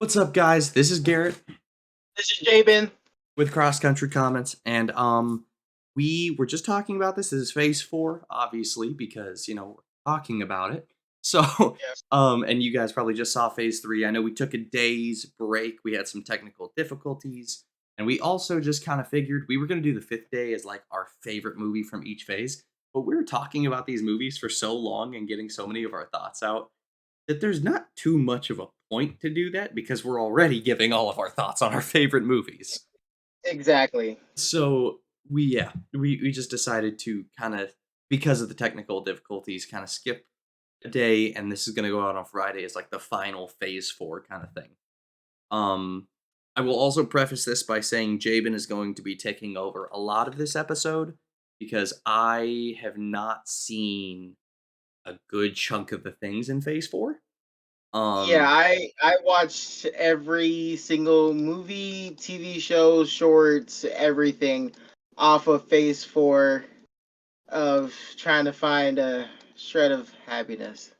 What's up, guys? This is Garrett This is Jabin. with Cross Country Comments, and we were just talking about this. This is Phase 4, obviously, because we're talking about it. So, Yes. and you guys probably just saw Phase 3. I know we took a day's break. We had some technical difficulties, and we also just kind of figured we were going to do the fifth day as like our favorite movie from each phase. But we were talking about these movies for so long and getting so many of our thoughts out that there's not too much of a point to do that because we're already giving all of our thoughts on our favorite movies. Exactly. So we just decided to kind of, because of the technical difficulties, kind of skip a day, and this is going to go out on Friday as like the final phase 4 kind of thing. Um I will also preface this by saying Jabin is going to be taking over a lot of this episode because I have not seen a good chunk of the things in phase 4. Yeah, Um I watched every single movie, TV show, shorts, everything off of Phase 4 of trying to find a shred of happiness.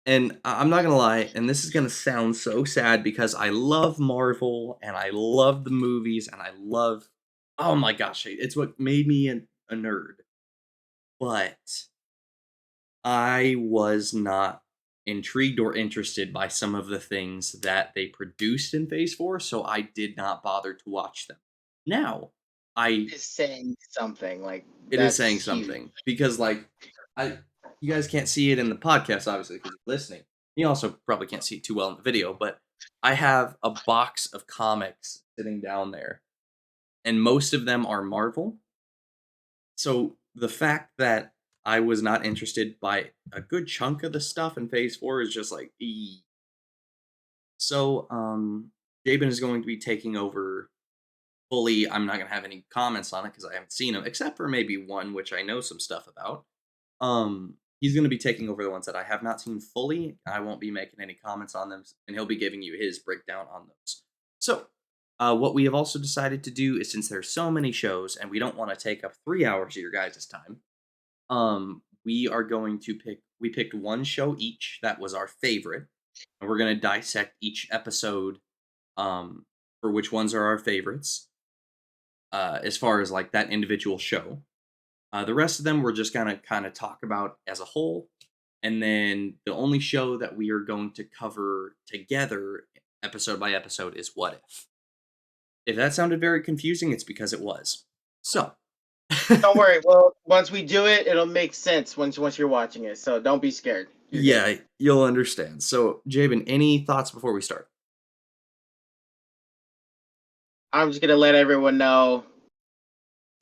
And I'm not gonna lie, and this is gonna sound so sad because I love Marvel and I love the movies and I love, oh my gosh, it's what made me a nerd. But I was not intrigued or interested by some of the things that they produced in Phase 4, so I did not bother to watch them. Now, I Is saying something like it is that's saying huge. something because I you guys can't see it in the podcast obviously because you're listening. You also probably can't see it too well in the video, but I have a box of comics sitting down there, and most of them are Marvel. So the fact that I was not interested by a good chunk of the stuff in Phase 4 is just like, so Jabin is going to be taking over fully. I'm not going to have any comments on it because I haven't seen them, except for maybe one which I know some stuff about. He's going to be taking over the ones that I have not seen fully. I won't be making any comments on them, and he'll be giving you his breakdown on those. So, what we have also decided to do is, since there's so many shows and we don't want to take up 3 hours of your guys' time, we are going to pick. We picked one show each that was our favorite, and we're going to dissect each episode, um, for which ones are our favorites, as far as like that individual show. The rest of them we're just gonna kind of talk about as a whole, and then the only show that we are going to cover together, episode by episode, is What If. If that sounded very confusing, it's because it was. So, Don't worry. Well, once we do it, it'll make sense once you're watching it. So don't be scared. You're good. yeah, you'll understand. So, Jabin, any thoughts before we start? I'm just gonna let everyone know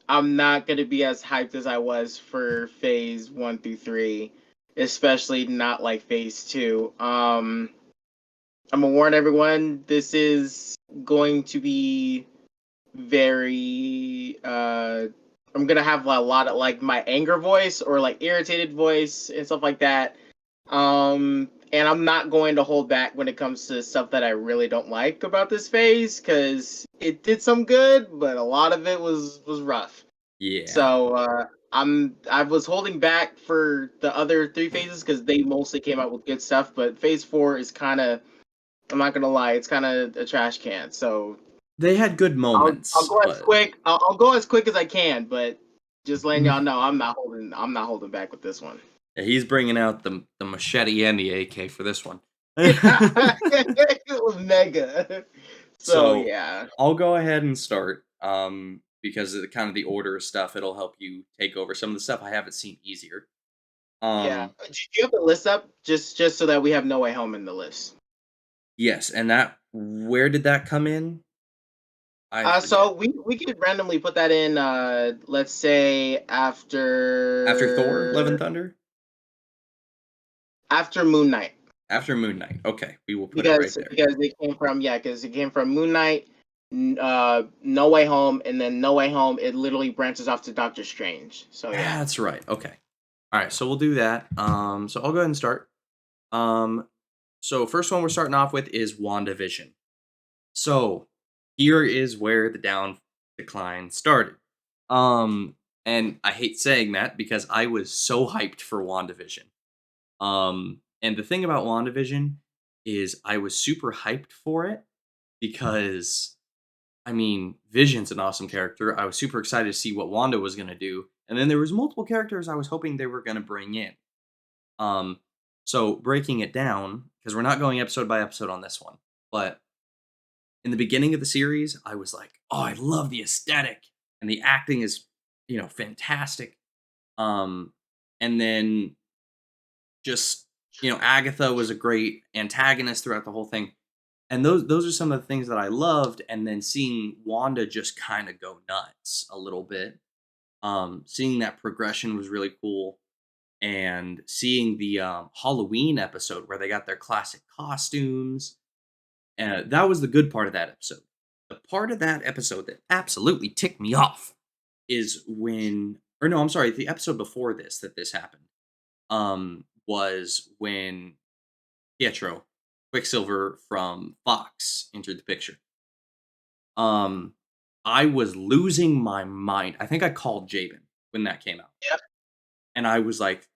I'm not gonna be as hyped as I was for phase 1 through 3, especially not like phase 2. I'm gonna warn everyone, this is going to be very I'm gonna have a lot of like my anger voice or like irritated voice and stuff like that. And I'm not going to hold back when it comes to stuff that I really don't like about this phase because it did some good, but a lot of it was rough. Yeah, So I was holding back for the other 3 phases because they mostly came out with good stuff, but phase 4 is kind of, I'm not gonna lie, it's kind of a trash can. So they had good I'll moments, go as but quick. I'll go as quick as I can, but just letting y'all know I'm not holding back with this one. yeah, he's bringing out the machete and the AK for this one. It was mega. So So yeah. I'll go ahead and start. Because of the kind of the order of stuff, it'll help you take over some of the stuff I haven't seen easier. Yeah. Um, Did you have the list up just so that we have No Way Home in the list? yes, and that where did that come in? I So forget. we could randomly put that in. Let's say After Thor, Love and after Thunder, after Moon Knight, after Moon Knight. Okay, we will put it right because there. because it came from Moon Knight, No Way Home, and then No Way Home. It literally branches off to Doctor Strange. So yeah. That's right. Okay. All right, so we'll do that. So I'll go ahead and start. Um, so first one we're starting off with is WandaVision. So here is where the down decline started. Um, and I hate saying that because I was so hyped for WandaVision. And the thing about WandaVision is I was super hyped for it, because I mean, Vision's an awesome character. I was super excited to see what Wanda was gonna do, and then there was multiple characters I was hoping they were gonna bring in. Um, so breaking it down, because we're not going episode by episode on this one, but in the beginning of the series, I was like, "Oh, I love the aesthetic and the acting is, fantastic." Um, and then just, Agatha was a great antagonist throughout the whole thing. And those are some of the things that I loved, and then seeing Wanda just kind of go nuts a little bit. Seeing that progression was really cool, and seeing the Halloween episode where they got their classic costumes. That was the good part of that episode. The part of that episode that absolutely ticked me off is when, or no, I'm sorry, the episode before this that this happened, was when Pietro, Quicksilver from Fox, entered the picture. Um, I was losing my mind. I think I called Jabin when that came out, Yep. and I was like,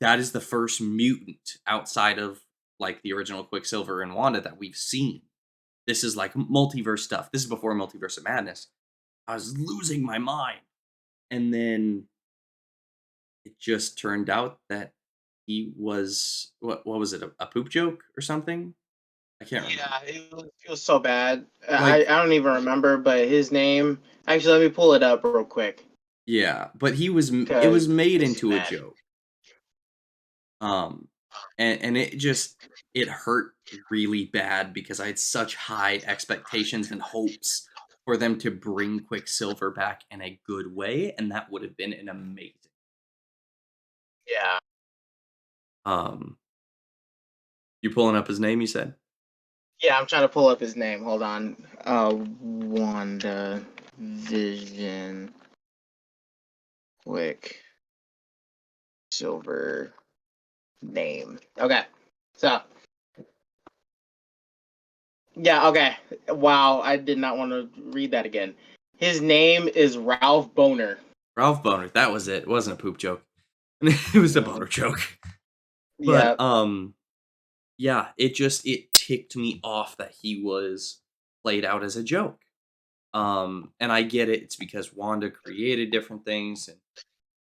That is the first mutant outside of like the original Quicksilver and Wanda that we've seen. This is like multiverse stuff. This is before Multiverse of Madness. I was losing my mind, and then it just turned out that he was what was it, a poop joke or something? I can't remember. Yeah, it was so bad. I Like, don't even remember, but his name. Actually, let me pull it up real quick yeah, but it because was made this is into a mad. joke. Um, and it hurt really bad because I had such high expectations and hopes for them to bring Quicksilver back in a good way, and that would have been an amazing. Yeah, Um, you pulling up his name? You said. yeah. I'm trying to pull up his name. Hold on. Wanda Vision Quick Silver name. Okay. So yeah. Okay. Wow. I did not want to read that again. His name is Ralph Boner. Ralph Boner. That was it. It wasn't a poop joke. It was a Mhm. boner joke. But Yeah. yeah, it ticked me off that he was played out as a joke. And I get it. It's because Wanda created different things, and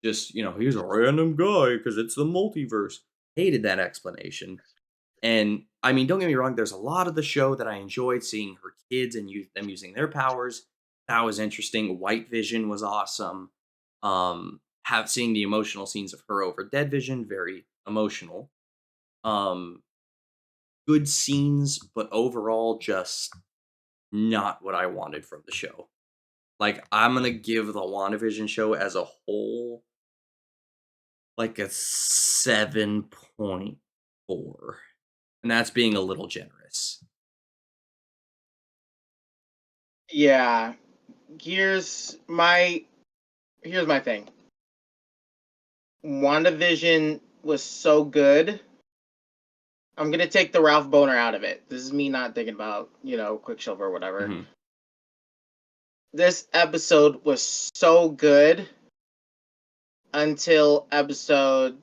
just, he's a random guy because it's the multiverse. Hated that explanation. And I mean, don't get me wrong, there's a lot of the show that I enjoyed seeing her kids and them using their powers. That was interesting. White Vision was awesome. Have seeing the emotional scenes of her over Dead Vision, very emotional. Um, Good scenes, but overall just not what I wanted from the show. Like, I'm gonna give the WandaVision show as a whole like a 7.4, and that's being a little generous. Yeah. Here's my here's my thing. WandaVision was so good. I'm gonna take the Ralph Boner out of it. This is me not thinking about, Quicksilver or whatever. Mhm. This episode was so good until episode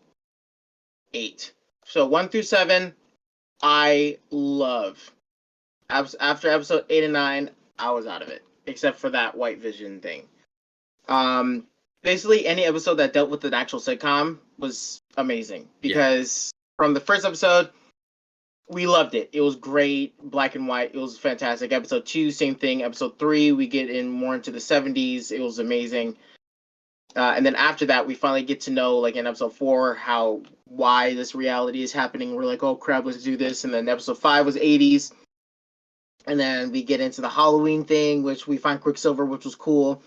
8. So 1 through 7, I love. After episode 8 and 9, I was out of it, except for that White Vision thing. Um, Basically, any episode that dealt with an actual sitcom was amazing Yeah, because from the first episode, we loved it. It was great, black and white. It was fantastic. Episode 2, same thing. Episode 3, we get in more into the 70s. It was amazing. And then after that, we finally get to know, like in episode 4, how why this reality is happening. We're like, oh crap, let's do this. And then episode 5 was 80s, and then we get into the Halloween thing, which we find Quicksilver, which was cool.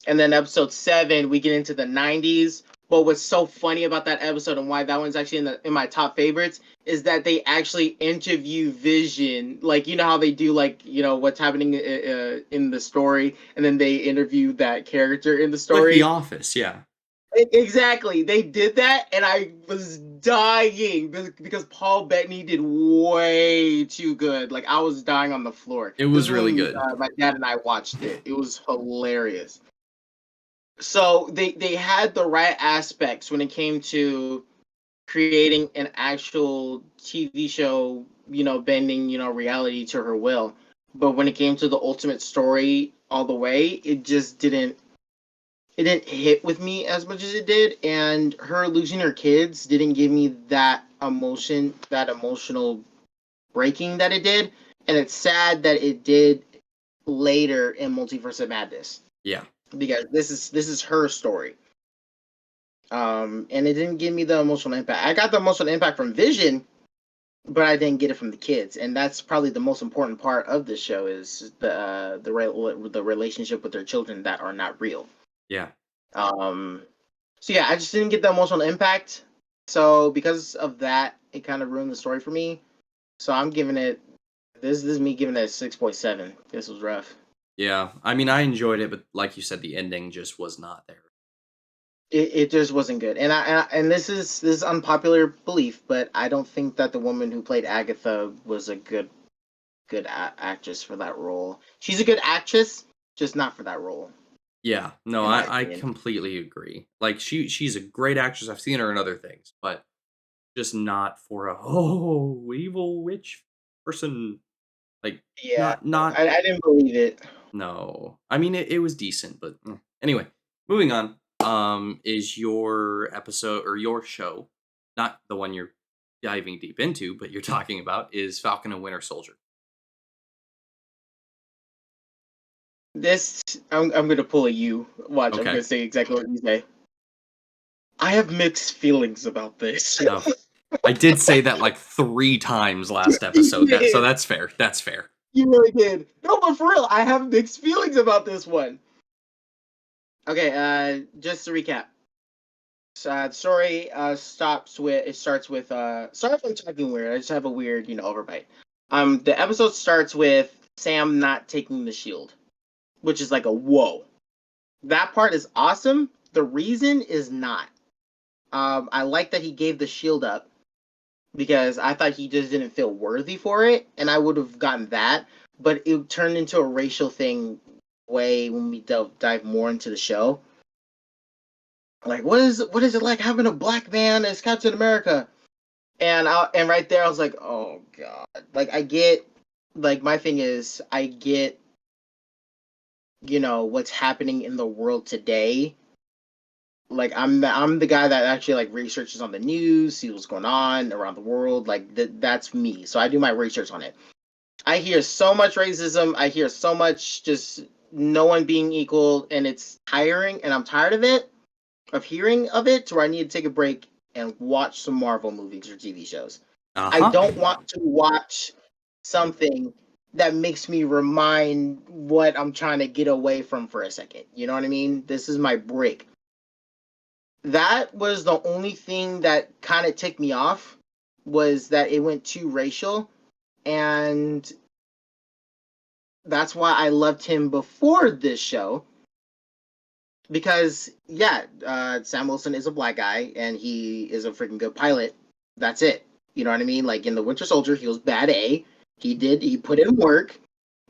And then episode 7, we get into the 90s. But what's so funny about that episode and why that one's actually in my top favorites is that they actually interview Vision, like how they do, like what's happening in the story, and then they interview that character in the like The story. Office. Yeah, Exactly, they did that, and I was dying because Paul Bettany did way too good. Like I was dying on the floor. it This was is really when good. my dad and I watched it. It was hilarious. So they had the right aspects when it came to creating an actual TV show, bending reality to her will. but when it came to the ultimate story all the way, it just didn't hit with me as much as it did, and her losing her kids didn't give me that emotional breaking that it did, and it's sad that it did later in Multiverse of Madness Yeah. because this is her story. And it didn't give me the emotional impact. I got the emotional impact from Vision, but I didn't get it from the kids, and that's probably the most important part of this show is the relationship with their children that are not real. Yeah. Um, so yeah, I just didn't get the emotional impact. So because of that, it kind of ruined the story for me. So I'm giving it this is me giving it a 6.7. This was rough. Yeah. I mean, I enjoyed it, but like you said, the ending just was not there. It just wasn't good, and this is unpopular belief, but I don't think that the woman who played Agatha was a actress for that role. She's a good actress, just not for that role, Yeah. No, in my I opinion. completely agree. Like she's a great actress. I've seen her in other things, but just not for a evil witch person. Like Yeah, not I didn't believe it. no. I mean it was decent, but anyway, moving on. Is your episode or your show, not the one you're diving deep into, but you're talking about is Falcon and Winter Soldier. This I'm gonna pull a you. Watch, I'm Okay. gonna say exactly what you say. I have mixed feelings about this. Oh. I did say that like 3 times last You episode. That so did. that's fair. That's fair. You really did. No, but for real, I have mixed feelings about this one. Okay, just to recap. The story starts with sorry if I'm talking weird. I just have a weird, overbite. The episode starts with Sam not taking the shield, which is like a whoa. That part is awesome. The reason is not. I like that he gave the shield up because I thought he just didn't feel worthy for it, and I would have gotten that. But it turned into a racial thing way when we dive more into the show. Like, what is it like having a black man as Captain America? And right there I was like, oh god. Like I get, like my thing is I get, what's happening in the world today. Like I'm the guy that actually like researches on the news, sees what's going on around the world. Like that's me. So I do my research on it. I hear so much racism. I hear so much just no one being equal, and it's tiring. And I'm tired of it, of hearing of it, to where I need to take a break and watch some Marvel movies or TV shows. I Uh-huh. don't want to watch something that makes me remind what I'm trying to get away from for a second. You know what I mean? This is my break. That was the only thing that kind of ticked me off, was that it went too racial, and that's why I loved him before this show. Because yeah, Sam Wilson is a black guy and he is a freaking good pilot. That's it. You know what I mean? Like in the Winter Soldier, he was bad A. He put in work.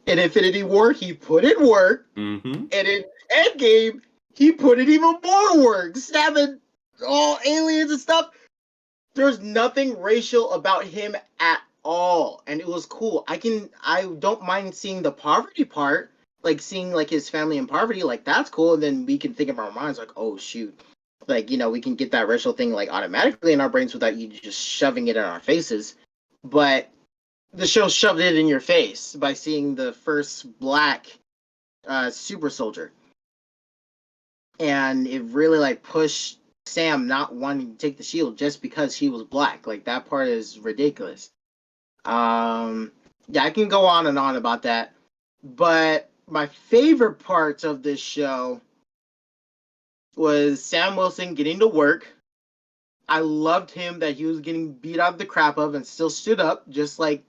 In Infinity War, he put in work. Mhm. And in Endgame, he put in even more work, stabbing all aliens and stuff. There's nothing racial about him at all, and it was cool. I don't mind seeing the poverty part, like seeing like his family in poverty, like that's cool. And then we can think in our minds like, oh shoot, like we can get that racial thing like automatically in our brains without you just shoving it in our faces. But the show shoved it in your face by seeing the first black super soldier, and it really like pushed Sam not wanting to take the shield just because he was black. Like that part is ridiculous. Um, yeah, I can go on and on about that, but my favorite parts of this show was Sam Wilson getting to work. I loved him that he was getting beat out of the crap of and still stood up, just like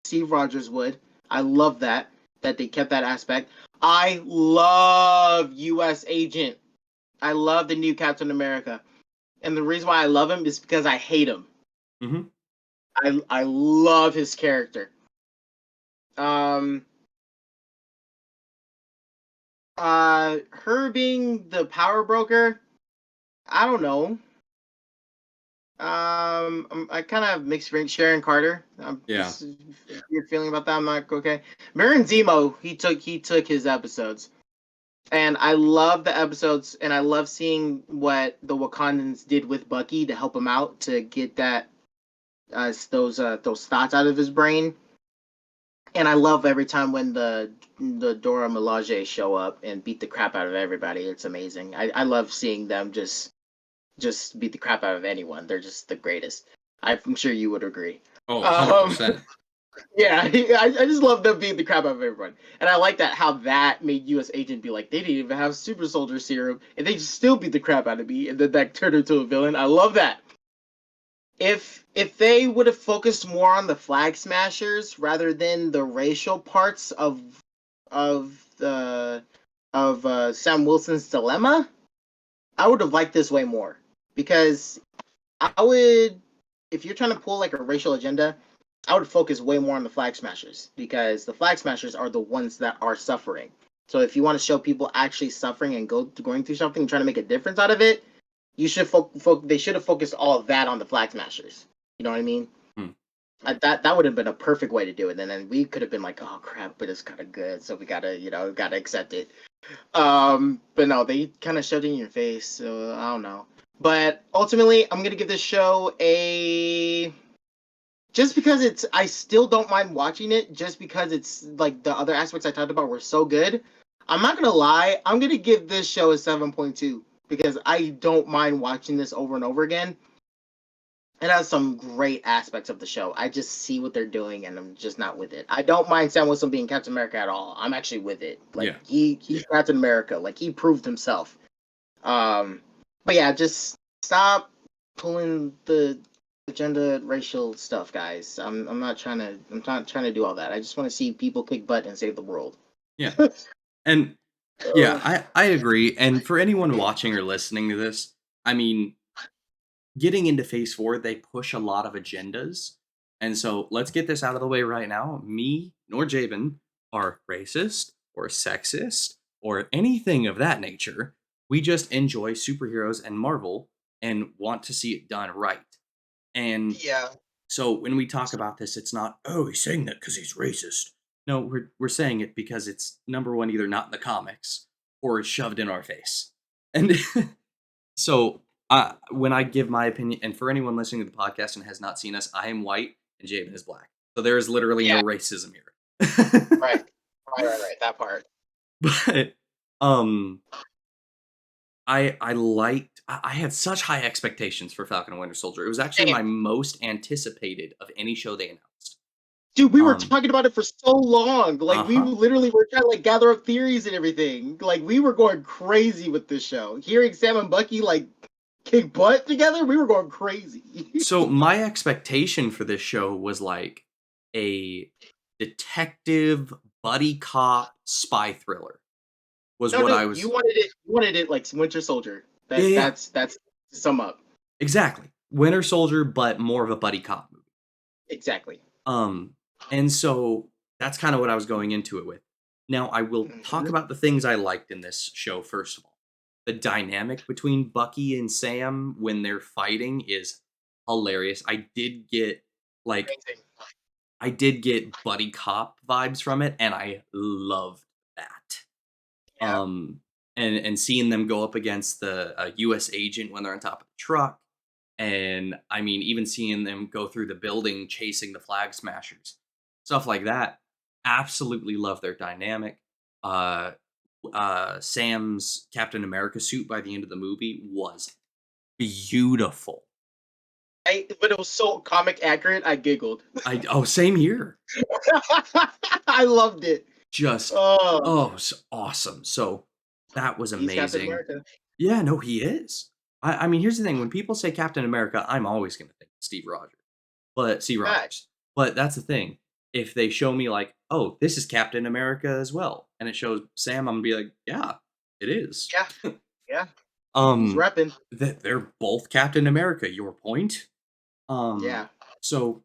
Steve Rogers would. I love that they kept that aspect. I love U.S. Agent. I love the new Captain America. And the reason why I love him is because I hate him. Mhm. I love his character. Um her being the power broker, I don't know. I kind of have mixed feelings. Sharon Carter. Yeah. This your feeling about that? I'm not okay. Baron Zemo, he took his episodes, and I love the episodes, and I love seeing what the Wakandans did with Bucky to help him out to get that those thoughts out of his brain. And I love every time when the Dora Milaje show up and beat the crap out of everybody. It's amazing. I love seeing them just beat the crap out of anyone. They're just the greatest. I'm sure you would agree. Oh, Um, 100%. yeah, I just love them beating the crap out of everyone, and I like that how that made U.S. Agent be like they didn't even have super soldier serum, and they just still beat the crap out of me, and then that turned her into a villain. I love that. If they would have focused more on the flag smashers rather than the racial parts of the of Sam Wilson's dilemma, I would have liked this way more because I would, if you're trying to pull like a racial agenda, I would focus way more on the flag smashers because the flag smashers are the ones that are suffering. So if you want to show people actually suffering and going through something and trying to make a difference out of it, you should they should have focused all of that on the flag smashers. You know what I mean? Hmm. That would have been a perfect way to do it, and then we could have been like, oh crap, but it's kind of good, so we gotta accept it. But no, they kind of shoved it in your face, so I don't know. But ultimately, I'm gonna give this show a just because it's I still don't mind watching it just because it's like the other aspects I talked about were so good. I'm not gonna lie, I'm gonna give this show a 7.2 because I don't mind watching this over and over again. It has some great aspects of the show. I just see what they're doing and I'm just not with it. I don't mind Sam Wilson being Captain America at all. I'm actually with it. Like Yeah. he's Captain America. Like he proved himself. Um but yeah, just stop pulling the agenda racial stuff, guys. I'm not trying to do all that. I just want to see people kick butt and save the world. Yeah. And yeah, I agree. And for anyone watching or listening to this, I mean, getting into phase 4, they push a lot of agendas. And so let's get this out of the way right now. Me nor Jabin are racist or sexist or anything of that nature. We just enjoy superheroes and Marvel and want to see it done right. And Yeah. so when we talk about this, it's not, oh, he's saying that because he's racist. No, we're saying it because it's number one, either not in the comics or it's shoved in our face. And so when I give my opinion, and for anyone listening to the podcast and has not seen us, I am white and Javen is black. So there is literally Yeah. no racism here. Right. Right. That part. But I had such high expectations for Falcon and Winter Soldier. It was actually Same. my most anticipated of any show they announced. Dude, we were talking about it for so long. Like we Uh-huh. literally were trying to like gather up theories and everything. Like we were going crazy with this show. Hearing Sam and Bucky like kick butt together, we were going crazy. So my expectation for this show was like a detective buddy cop spy thriller was what No, I you was. wanted it. You wanted it like Winter Soldier. Yeah, yeah, yeah. That's to sum up. Exactly. Winter Soldier, but more of a buddy cop movie. Exactly. Um, and so that's kind of what I was going into it with. Now I will talk about the things I liked in this show first of all. The dynamic between Bucky and Sam when they're fighting is hilarious. Like Amazing. I did get buddy cop vibes from it, and I loved that. Yeah. And seeing them go up against the U.S. agent when they're on top of the truck, and I mean, even seeing them go through the building chasing the flag smashers, stuff like that. Absolutely love their dynamic. Uh, Sam's Captain America suit by the end of the movie was beautiful. But it was so comic accurate. I giggled. Same here. I loved it. Just Oh, so awesome. So that was he's Captain amazing. America. Yeah, no, he is. I mean, here's the thing: when people say Captain America, I'm always going to think Steve Right. Rogers. But that's the thing: if they show me like, oh, this is Captain America as well, and it shows Sam, I'm gonna be like, yeah, it is. Yeah. Yeah. He's Um, repping. that they're both Captain America. Your point. Yeah. So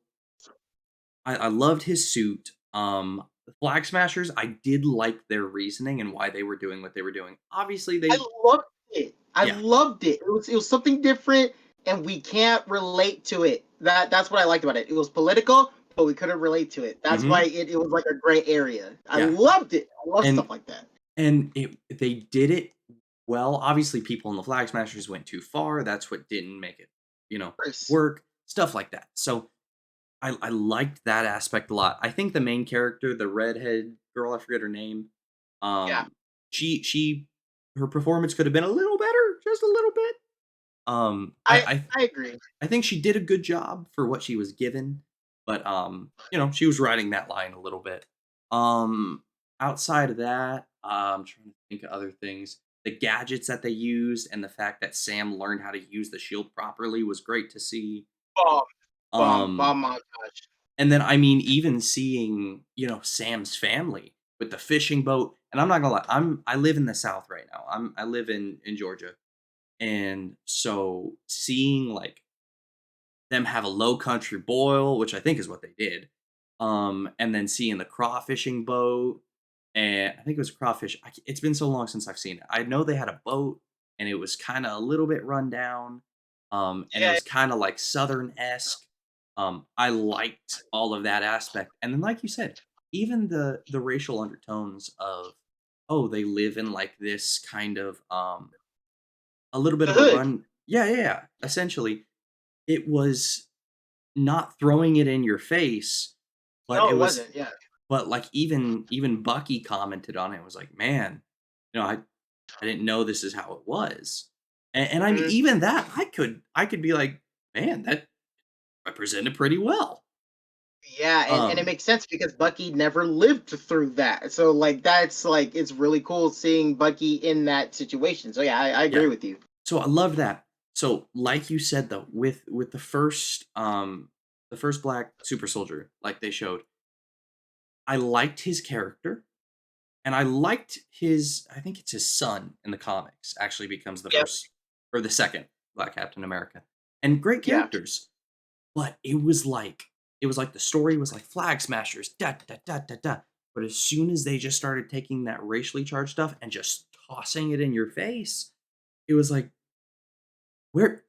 I loved his suit. The Flag Smashers, I did like their reasoning and why they were doing what they were doing. Obviously, I loved it. I yeah, loved it. It was something different, and we can't relate to it. That's what I liked about it. It was political, but we couldn't relate to it. That's why Mhm. it was like a gray area. I Yeah. loved it. I love And stuff like that. they did it well. Obviously, people in the Flag Smashers went too far. That's what didn't make it, you know, Chris. work. Stuff like that. So I liked that aspect a lot. I think the main character, the redhead girl, I forget her name. Yeah, Um, she her performance could have been a little better, just a little bit. Um, I I I I agree. I think she did a good job for what she was given, but you know, she was riding that line a little bit. Um, outside of that, I'm trying to think of other things. The gadgets that they used and the fact that Sam learned how to use the shield properly was great to see. Bomb, Um, bomb montage. and then I mean, even seeing, you know, Sam's family with the fishing boat, and I'm not gonna lie, I live in the South right now. I live in Georgia, and so seeing like them have a low country boil, which I think is what they did. And then seeing the crawfishing boat, and I think it was crawfish. It's been so long since I've seen it. I know they had a boat, and it was kind of a little bit run down, and it Yeah, was kind of like Southern esque. I liked all of that aspect, and then like you said, even the racial undertones of, oh, they live in like this kind of a little bit the of a hood. run. Yeah, yeah, yeah. Essentially, it was not throwing it in your face, but No, it it was wasn't. Yeah. but, like, even Bucky commented on it, was like, "Man, you know, I didn't know this is how it was." And I mean, Mhm. even that, I could be like, "Man, that represented pretty well." Yeah, and it Um, makes sense because Bucky never lived through that. So like that's like it's really cool seeing Bucky in that situation. So yeah, I agree yeah. with you. So I love that. So, like you said, though, with the first black super soldier, like they showed, I liked his character. And I liked his I think it's his son in the comics actually becomes the Yep. first or the second Black Captain America. And great Yeah. characters, but it was like the story was like flag smashers, da da da da da. But as soon as they just started taking that racially charged stuff and just tossing it in your face, it was like, where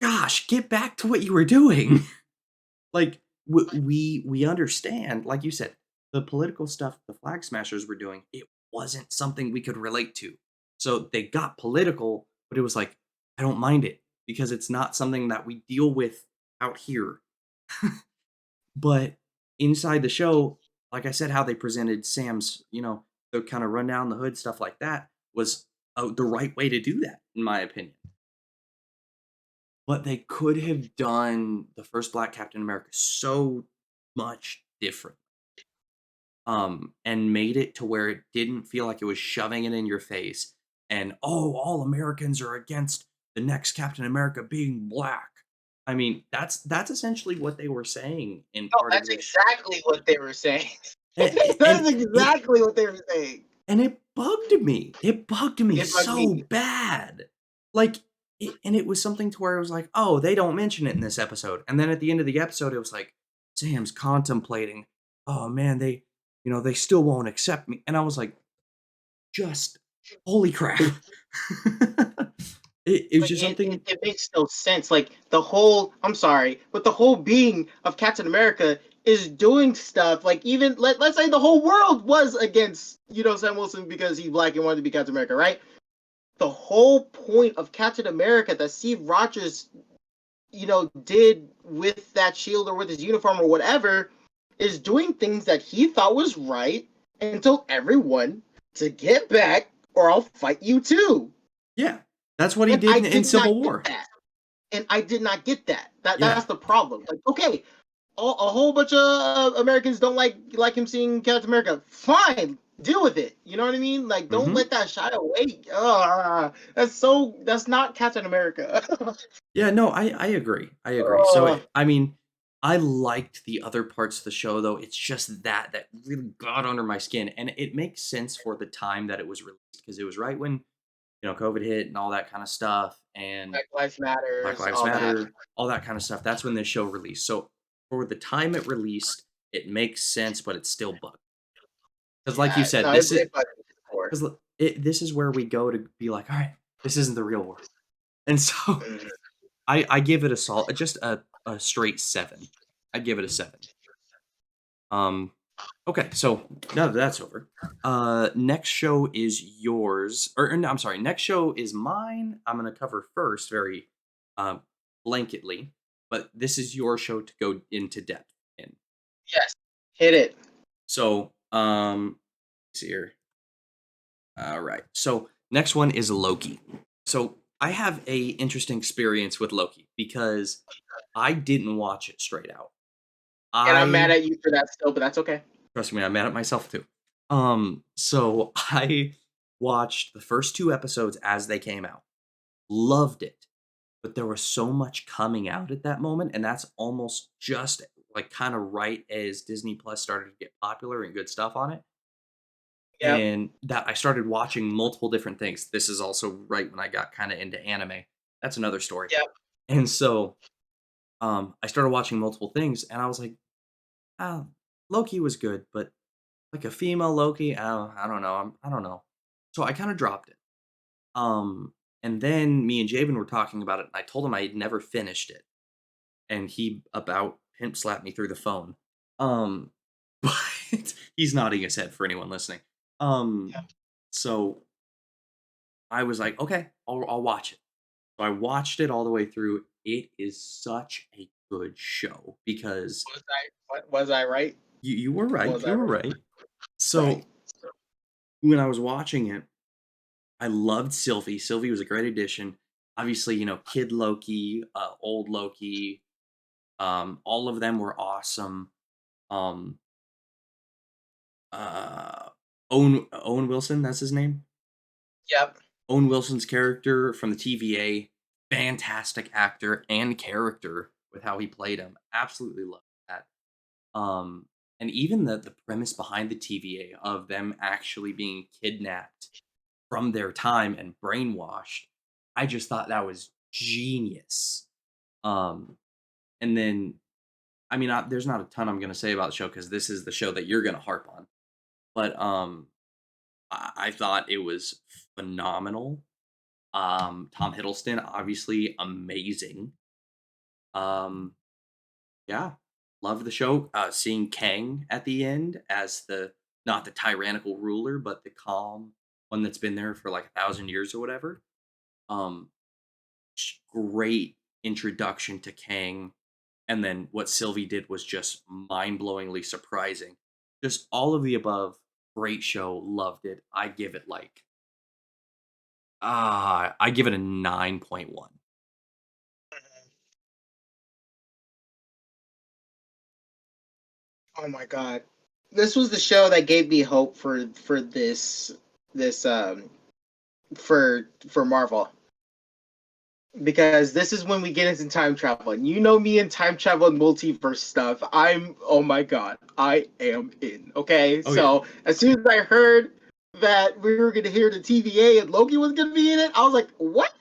gosh, get back to what you were doing. Like, we understand, like you said, the political stuff the Flag Smashers were doing, it wasn't something we could relate to. So they got political, but it was like, I don't mind it because it's not something that we deal with out here. But inside the show, like I said, how they presented Sam's, you know, the kind of run down the hood stuff like that was the right way to do that, in my opinion. But they could have done the first Black Captain America so much different, and made it to where it didn't feel like it was shoving it in your face and, "Oh, all Americans are against the next Captain America being black." I mean, that's essentially what they were saying in No, part of that's this, exactly what they were saying. a That's exactly what they were saying. and it bugged me. It bugged me It bugged so me. bad. Like, and it was something to where it was like, "Oh, they don't mention it in this episode." And then at the end of the episode, it was like, Sam's contemplating, "Oh man, they, you know, they still won't accept me." And I was like, just holy crap. It was Like just something. it makes no sense. Like the whole I'm sorry, but the whole being of Captain America is doing stuff like even let's say the whole world was against, Sam Wilson because he's black and wanted to be Captain America, right? The whole point of Captain America that Steve Rogers, did with that shield or with his uniform or whatever is doing things that he thought was right and told everyone to get back or I'll fight you too. Yeah, that's what he And did I in did not Civil get War. that. And I did not get that. Yeah. That's the problem. Like, okay, a whole bunch of Americans don't like him seeing Captain America. Fine, deal with it. You know what I mean? Like, don't Mhm. let that shy away. That's not Captain America. Yeah, no, I agree. I agree. So, uh, I mean, I liked the other parts of the show, though. It's just that really got under my skin, and it makes sense for the time that it was released because it was right when, you know, COVID hit and all that kinda stuff, and Black Lives Black Matters, Lives all that. Matter, all that kinda stuff. That's when this show released. So, for the time it released, it makes sense, but it's still bugged. Because, like you Yeah, said, no, this is it bugged me before. because this is where we go to be like, "Alright, this isn't the real world." And so, Mhm. I give it a solid, just a straight 7. I'd give it a 7. Um, okay, so now that that's over, next show is yours, or no, I'm sorry, next show is mine. I'm gonna cover first, very uh, blanketly, but this is your show to go into depth in. Yes. Hit it. So, let's see here. All right. So next one is Loki. So I have a interesting experience with Loki because I didn't watch it straight out. And I'm mad I at you for that still, but that's okay. Trust me, I'm mad at myself too. So I watched the first 2 episodes as they came out. Loved it. But there was so much coming out at that moment, and that's almost just like kind of right as Disney Plus started to get popular and good stuff on it. Yep. And that I started watching multiple different things. This is also right when I got kind of into anime. That's another story. Yep. And so I started watching multiple things and I was like, oh, Loki was good, but like a female Loki, I don't know. I don't know. So I kind of dropped it. And then me and Jabin were talking about it, and I told him I had never finished it, and he about pimp slapped me through the phone. Um, but he's nodding his head for anyone listening. Um, Yep. so I was like, okay, I'll watch it. So I watched it all the way through. It is such a good show because Was I right? you were right. Was I You were right? right. Right. So when I was watching it, I loved Sylvie. Sylvie was a great addition. Obviously, Kid Loki, old Loki, all of them were awesome. Um, uh, Owen Wilson, that's his name. Yep. Owen Wilson's character from the TVA, fantastic actor and character with how he played him. Absolutely love that. Um, and even the premise behind the TVA of them actually being kidnapped from their time and brainwashed, I just thought that was genius. And then, I mean, there's not a ton I'm gonna say about the show because this is the show that you're gonna harp on. But I thought it was phenomenal. Tom Hiddleston, obviously amazing. Um, yeah, love the show. Seeing Kang at the end as the not the tyrannical ruler, but the calm one that's been there for like 1,000 years or whatever. Um, Great introduction to Kang, and then what Sylvie did was just mind-blowingly surprising. Just all of the above, great show, loved it. I give it a 9.1. Oh my god. This was the show that gave me hope for this for Marvel. Because this is when we get into time travel. And you know me and time travel and multiverse stuff. Oh my god, I am in. Okay, Oh yeah. so as soon as I heard that we were gonna hear the TVA and Loki was gonna be in it, I was like, what?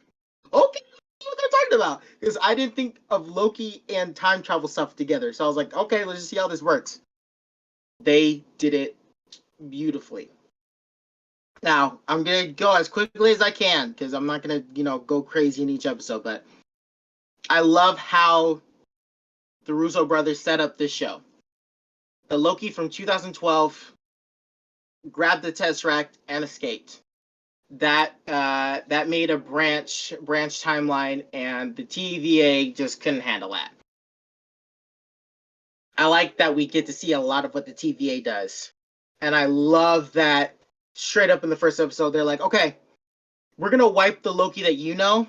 Okay, what they're talking about. Because I didn't think of Loki and time travel stuff together. So I was like, okay, let's just see how this works. They did it beautifully. Now, I'm going to go as quickly as I can because I'm not going to, go crazy in each episode. But I love how the Russo brothers set up this show. The Loki from 2012 grabbed the Tesseract and escaped. That made a branch timeline, and the TVA just couldn't handle that. I like that we get to see a lot of what the TVA does, and I love that straight up in the first episode they're like, okay, we're gonna wipe the Loki that you know,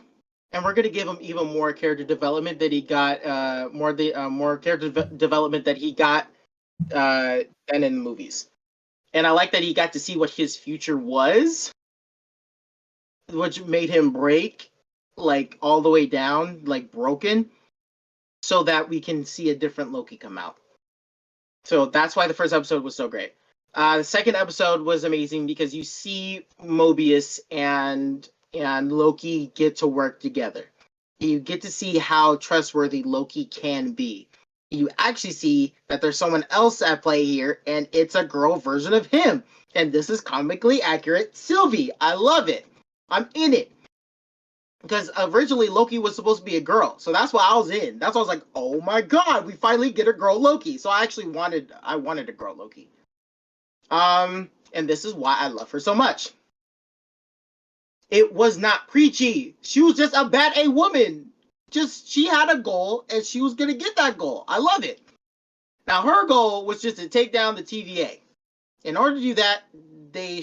and we're gonna give him even more character development that he got, more character development that he got than in the movies. And I like that he got to see what his future was, which made him break like all the way down, like broken, so that we can see a different Loki come out. So that's why the first episode was so great. The second episode was amazing because you see Mobius and Loki get to work together. You get to see how trustworthy Loki can be. You actually see that there's someone else at play here, and it's a girl version of him. And this is comically accurate Sylvie. I love it. I'm in it. because originally Loki was supposed to be a girl, so that's why I was in. That's why I was like, oh my god, we finally get a girl Loki. So I wanted a girl Loki. And this is why I love her so much. It was not preachy. She was just a bad A woman. Just she had a goal and she was gonna get that goal. I love it. Now her goal was just to take down the TVA. In order to do that,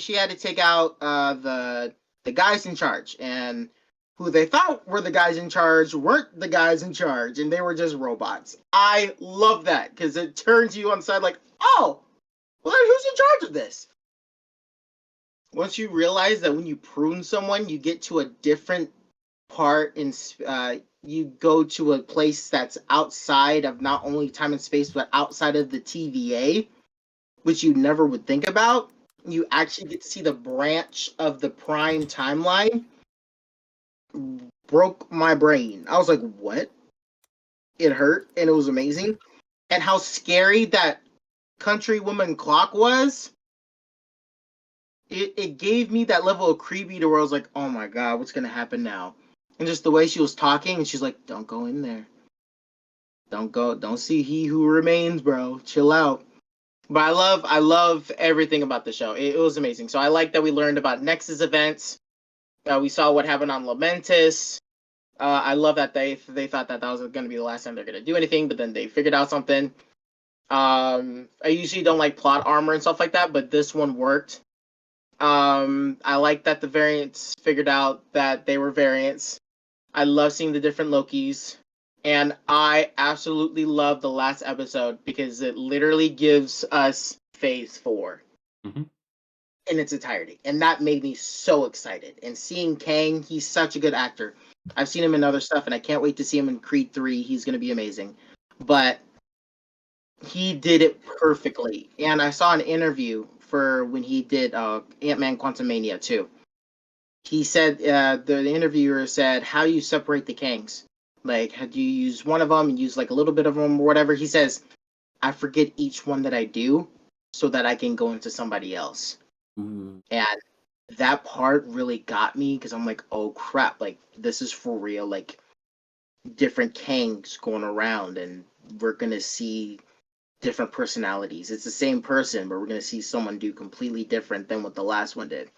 she had to take out the guys in charge, and who they thought were the guys in charge weren't the guys in charge, and they were just robots. I love that because it turns you on the side like, oh, well, who's in charge of this? Once you realize that when you prune someone, you get to a different part in you go to a place that's outside of not only time and space but outside of the TVA, which you never would think about. You actually get to see the branch of the Prime timeline. Broke my brain. I was like, what? It hurt and it was amazing. And how scary that countrywoman clock was. It gave me that level of creepy to where I was like, oh my god, what's gonna happen now? And just the way she was talking, and she's like, don't go in there. Don't see he who remains, bro. Chill out. But I love everything about the show. It was amazing. So I like that we learned about Nexus events. We saw what happened on Lamentus. I love that they thought that was going to be the last time they're going to do anything, but then they figured out something. I usually don't like plot armor and stuff like that, but this one worked. I like that the variants figured out that they were variants. I love seeing the different Lokis. And I absolutely love the last episode because it literally gives us Phase 4 in its entirety. And that made me so excited. And seeing Kang, he's such a good actor. I've seen him in other stuff, and I can't wait to see him in Creed 3. He's going to be amazing. But he did it perfectly. And I saw an interview for when he did Ant-Man Quantumania 2. He said, the interviewer said, how do you separate the Kangs? Like, do you use one of them and use like a little bit of them or whatever? He says, I forget each one that I do so that I can go into somebody else. And that part really got me because I'm like, oh crap, like this is for real. Like different Kangs going around and we're going to see different personalities. It's the same person, but we're going to see someone do completely different than what the last one did.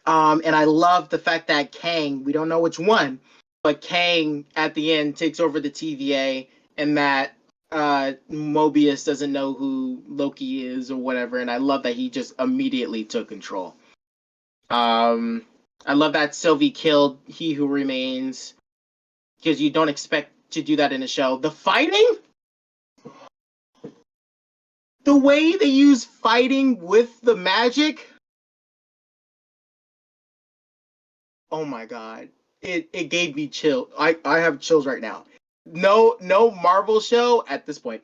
And I love the fact that Kang, we don't know which one, but Kang at the end takes over the TVA, and that Mobius doesn't know who Loki is or whatever, and I love that he just immediately took control. I love that Sylvie killed He Who Remains, because you don't expect to do that in a show. The fighting? The way they use fighting with the magic? Oh my god. It gave me chill. I have chills right now. No Marvel show at this point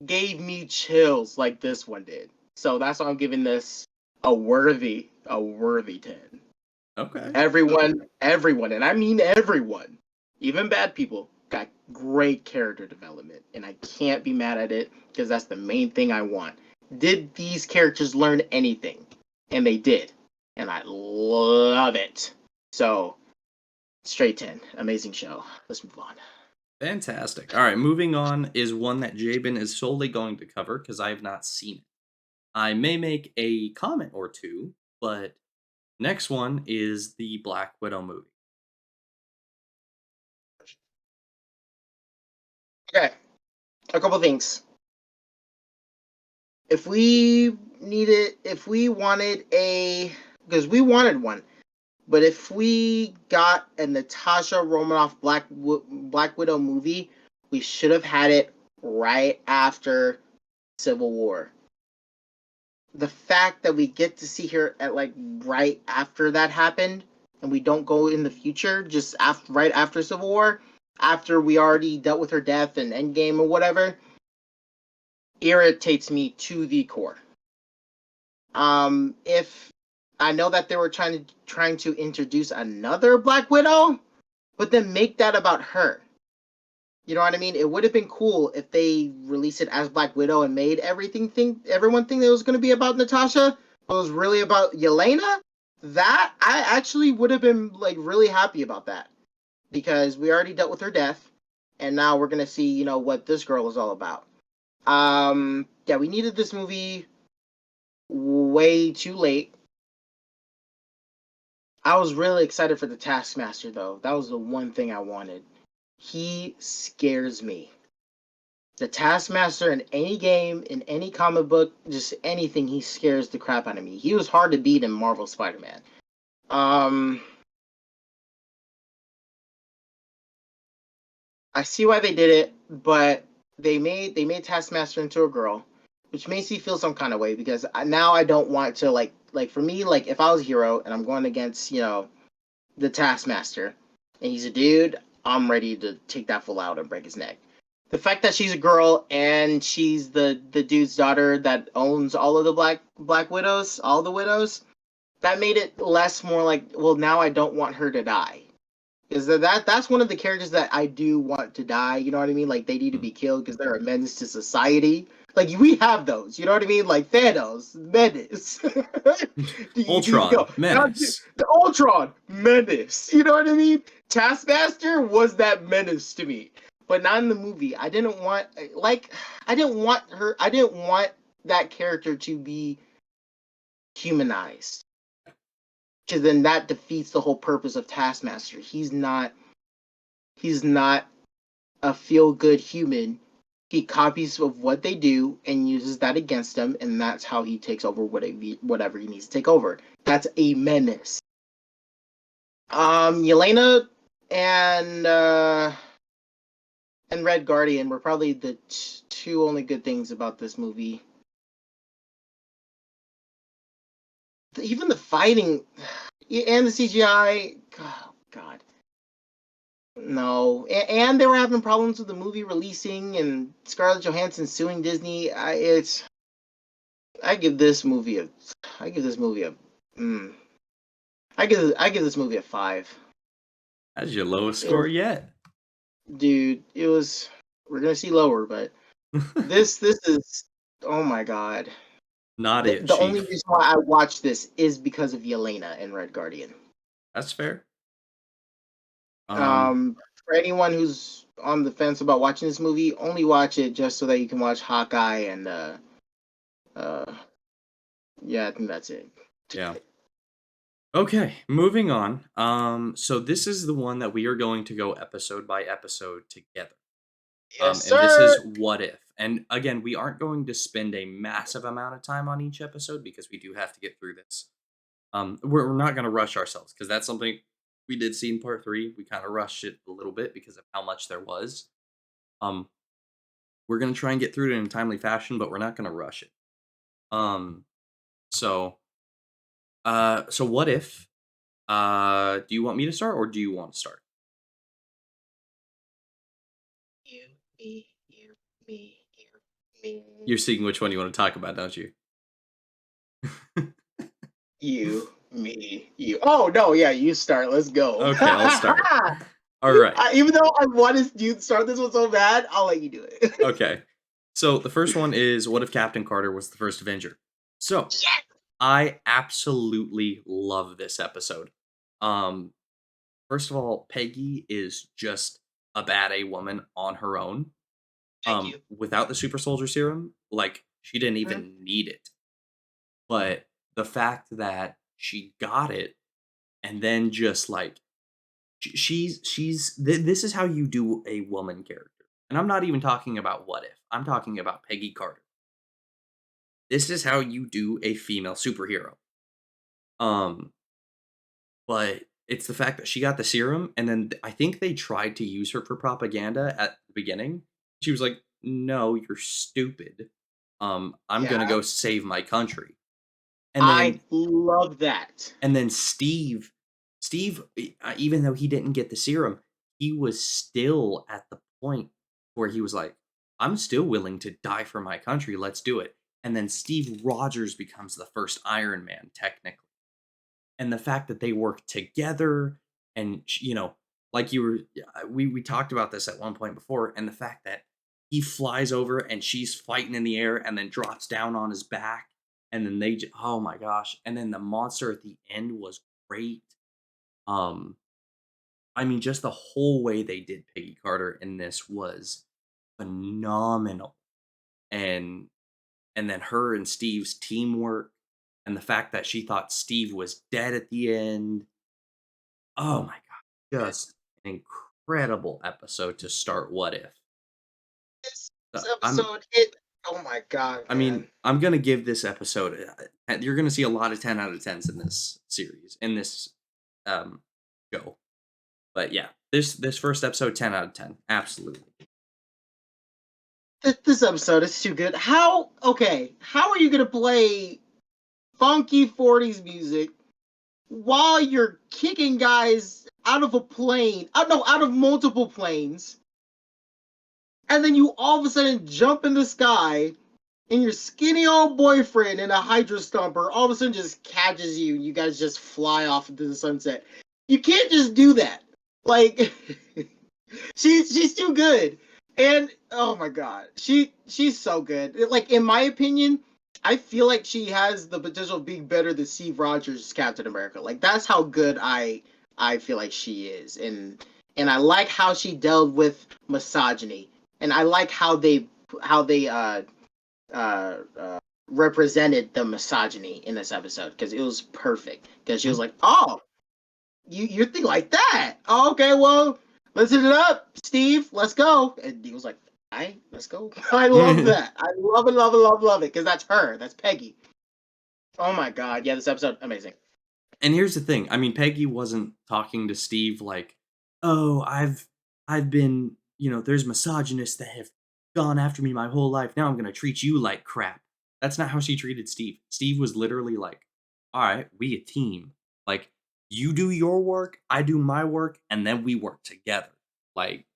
gave me chills like this one did. So that's why I'm giving this a worthy 10. Okay. Everyone, and I mean everyone, even bad people, got great character development, and I can't be mad at it because that's the main thing I want. Did these characters learn anything? And they did, and I love it. So straight 10. Amazing show. Let's move on. Fantastic. All right, moving on is one that Jabin is solely going to cover because I have not seen it. I may make a comment or two, but next one is the Black Widow movie. Okay, a couple things. If we wanted because we wanted one, but if we got a Natasha Romanoff Black Widow movie, we should have had it right after Civil War. The fact that we get to see her at like right after that happened, and we don't go in the future, just right after Civil War, after we already dealt with her death and Endgame or whatever, irritates me to the core. If I know that they were trying to introduce another Black Widow, but then make that about her. You know what I mean? It would have been cool if they released it as Black Widow and made everyone think that it was going to be about Natasha, but it was really about Yelena. that I actually would have been like really happy about that because we already dealt with her death, and now we're gonna see what this girl is all about. Yeah, we needed this movie way too late. I was really excited for the Taskmaster though. That was the one thing I wanted. He scares me. The Taskmaster in any game, in any comic book, just anything, he scares the crap out of me. He was hard to beat in Marvel Spider-Man. Um, I see why they did it, but they made Taskmaster into a girl, which makes me feel some kind of way because now I don't want to like for me like if I was a hero and I'm going against the Taskmaster and he's a dude, I'm ready to take that full out and break his neck. The fact that she's a girl and she's the dude's daughter that owns all of the black widows, all the widows, that made it less more like, well, now I don't want her to die. Is that's one of the characters that I do want to die. You know what I mean? Like they need to Hmm. be killed because they're a menace to society. Like we have those. You know what I mean? Like Thanos, menace. Ultron, menace. The Ultron, menace. You know what I mean? Taskmaster was that menace to me, but not in the movie. I didn't want her. I didn't want that character to be humanized because then that defeats the whole purpose of Taskmaster. He's not a feel good human. He copies of what they do and uses that against them, and that's how he takes over whatever he needs to take over. That's a menace. Yelena and Red Guardian were probably the two only good things about this movie. Even the fighting and the CGI, oh, God. No, and they were having problems with the movie releasing and Scarlett Johansson suing Disney. I give this movie a, I give this movie a, mm, I give this movie a 5. That's your lowest It score was, yet. dude, it was. We're gonna see lower, but this is. Oh my god. Not it, The only Chief. reason why I watched this is because of Yelena and Red Guardian. That's fair. Um, For anyone who's on the fence about watching this movie, only watch it just so that you can watch Hawkeye and uh yeah, I think that's it. yeah. Okay, moving on. So this is the one that we are going to go episode by episode together. Yes, And this is sir. what if. And again, we aren't going to spend a massive amount of time on each episode because we do have to get through this. We're not going to rush ourselves because that's something we did see in part 3. We kind of rushed it a little bit because of how much there was. Um, we're going to try and get through it in a timely fashion, but we're not going to rush it. Um, so, so what if? Do you want me to start or do you want to start? You, me, me, You're seeing which one you want to talk about, don't you? you, me, you. Oh no, yeah, you start. Let's go. Okay, I'll start. All right. Even though I wanted you to start this one so bad, I'll let you do it. Okay. So the first one is what if Captain Carter was the first Avenger? So Yes. I absolutely love this episode. Um, First of all, Peggy is just a bad A woman on her own. Thank you. Without the super soldier serum, like she didn't Mhm. even need it. But the fact that she got it and then just like this is how you do a woman character. And I'm not even talking about what if. I'm talking about Peggy Carter. This is how you do a female superhero. Um but it's the fact that she got the serum and then I think they tried to use her for propaganda at the beginning. She was like, "No, you're stupid. I'm going to Yeah, go save my country." And I then love that. Steve, even though he didn't get the serum, he was still at the point where he was like, "I'm still willing to die for my country. Let's do it." And then Steve Rogers becomes the first Iron Man, technically. And the fact that they work together, and like you were, we talked about this at one point before, and the fact that he flies over and she's fighting in the air and then drops down on his back, and then oh my gosh, and then the monster at the end was great. Um, I mean, just the whole way they did Peggy Carter in this was phenomenal, and then her and Steve's teamwork, and the fact that she thought Steve was dead at the end. Oh my god, just an incredible episode to start What If. This I'm episode, it. Oh my god, I mean, man! I'm gonna give this episode. You're gonna see a lot of 10 out of 10s in this series, in this um show. But yeah, this first episode, 10 out of 10, absolutely. This episode is too good. How? Okay, how are you gonna play funky '40s music while you're kicking guys out of a plane? No, out of multiple planes, and then you all of a sudden jump in the sky, and your skinny old boyfriend in a hydro stomper all of a sudden just catches you, and you guys just fly off into the sunset. You can't just do that. Like, she's too good, and oh my god, she's so good. Like, in my opinion, I feel like she has the potential of being better than Steve Rogers' Captain America. Like, that's how good I feel like she is, and I like how she dealt with misogyny, and I like how they uh, uh, represented the misogyny in this episode because it was perfect. Because she was Mhm. like, "Oh, you think like that? Oh, okay, well, let's hit it up, Steve. Let's go." And he was like, "All right, let's go." I love that. I love it, love it, love, love it because that's her. That's Peggy. Oh my god, yeah, this episode amazing. And here's the thing, I mean, Peggy wasn't talking to Steve like, "Oh, I've been, there's misogynists that have gone after me my whole life. Now I'm gonna treat you like crap." That's not how she treated Steve. Steve was literally like, "Alright, we a team. Like, you do your work, I do my work, and then we work together." Like,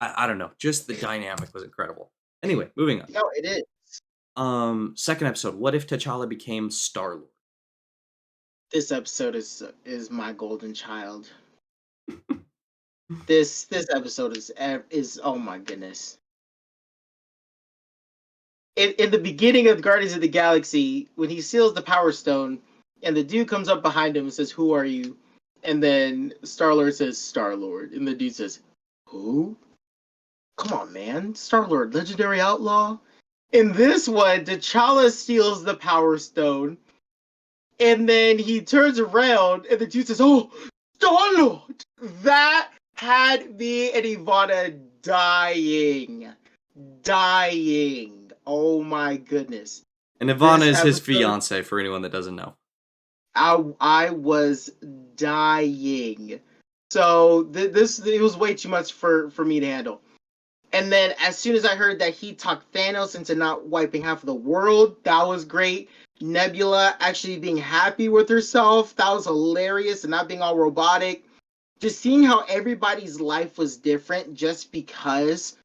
I don't know, just the dynamic was incredible. Anyway, moving on. No, it is. Second episode, what if T'Challa became Star-Lord? This episode is my golden child. This episode is oh my goodness. In the beginning of Guardians of the Galaxy, when he seals the Power Stone, and the dude comes up behind him and says, "Who are you?" And then Star Lord says, "Star Lord," and the dude says, "Who? Come on, man, Star Lord, legendary outlaw." In this one, T'Challa steals the Power Stone, and then he turns around, and the dude says, "Oh, Star Lord!" That had me and Ivana dying. Oh my goodness. And Ivana This is his episode, fiance for anyone that doesn't know. I was dying. So this it was way too much for me to handle. And then as soon as I heard that he talked Thanos into not wiping half of the world, that was great. Nebula actually being happy with herself, that was hilarious, and not being all robotic. Just seeing how everybody's life was different just because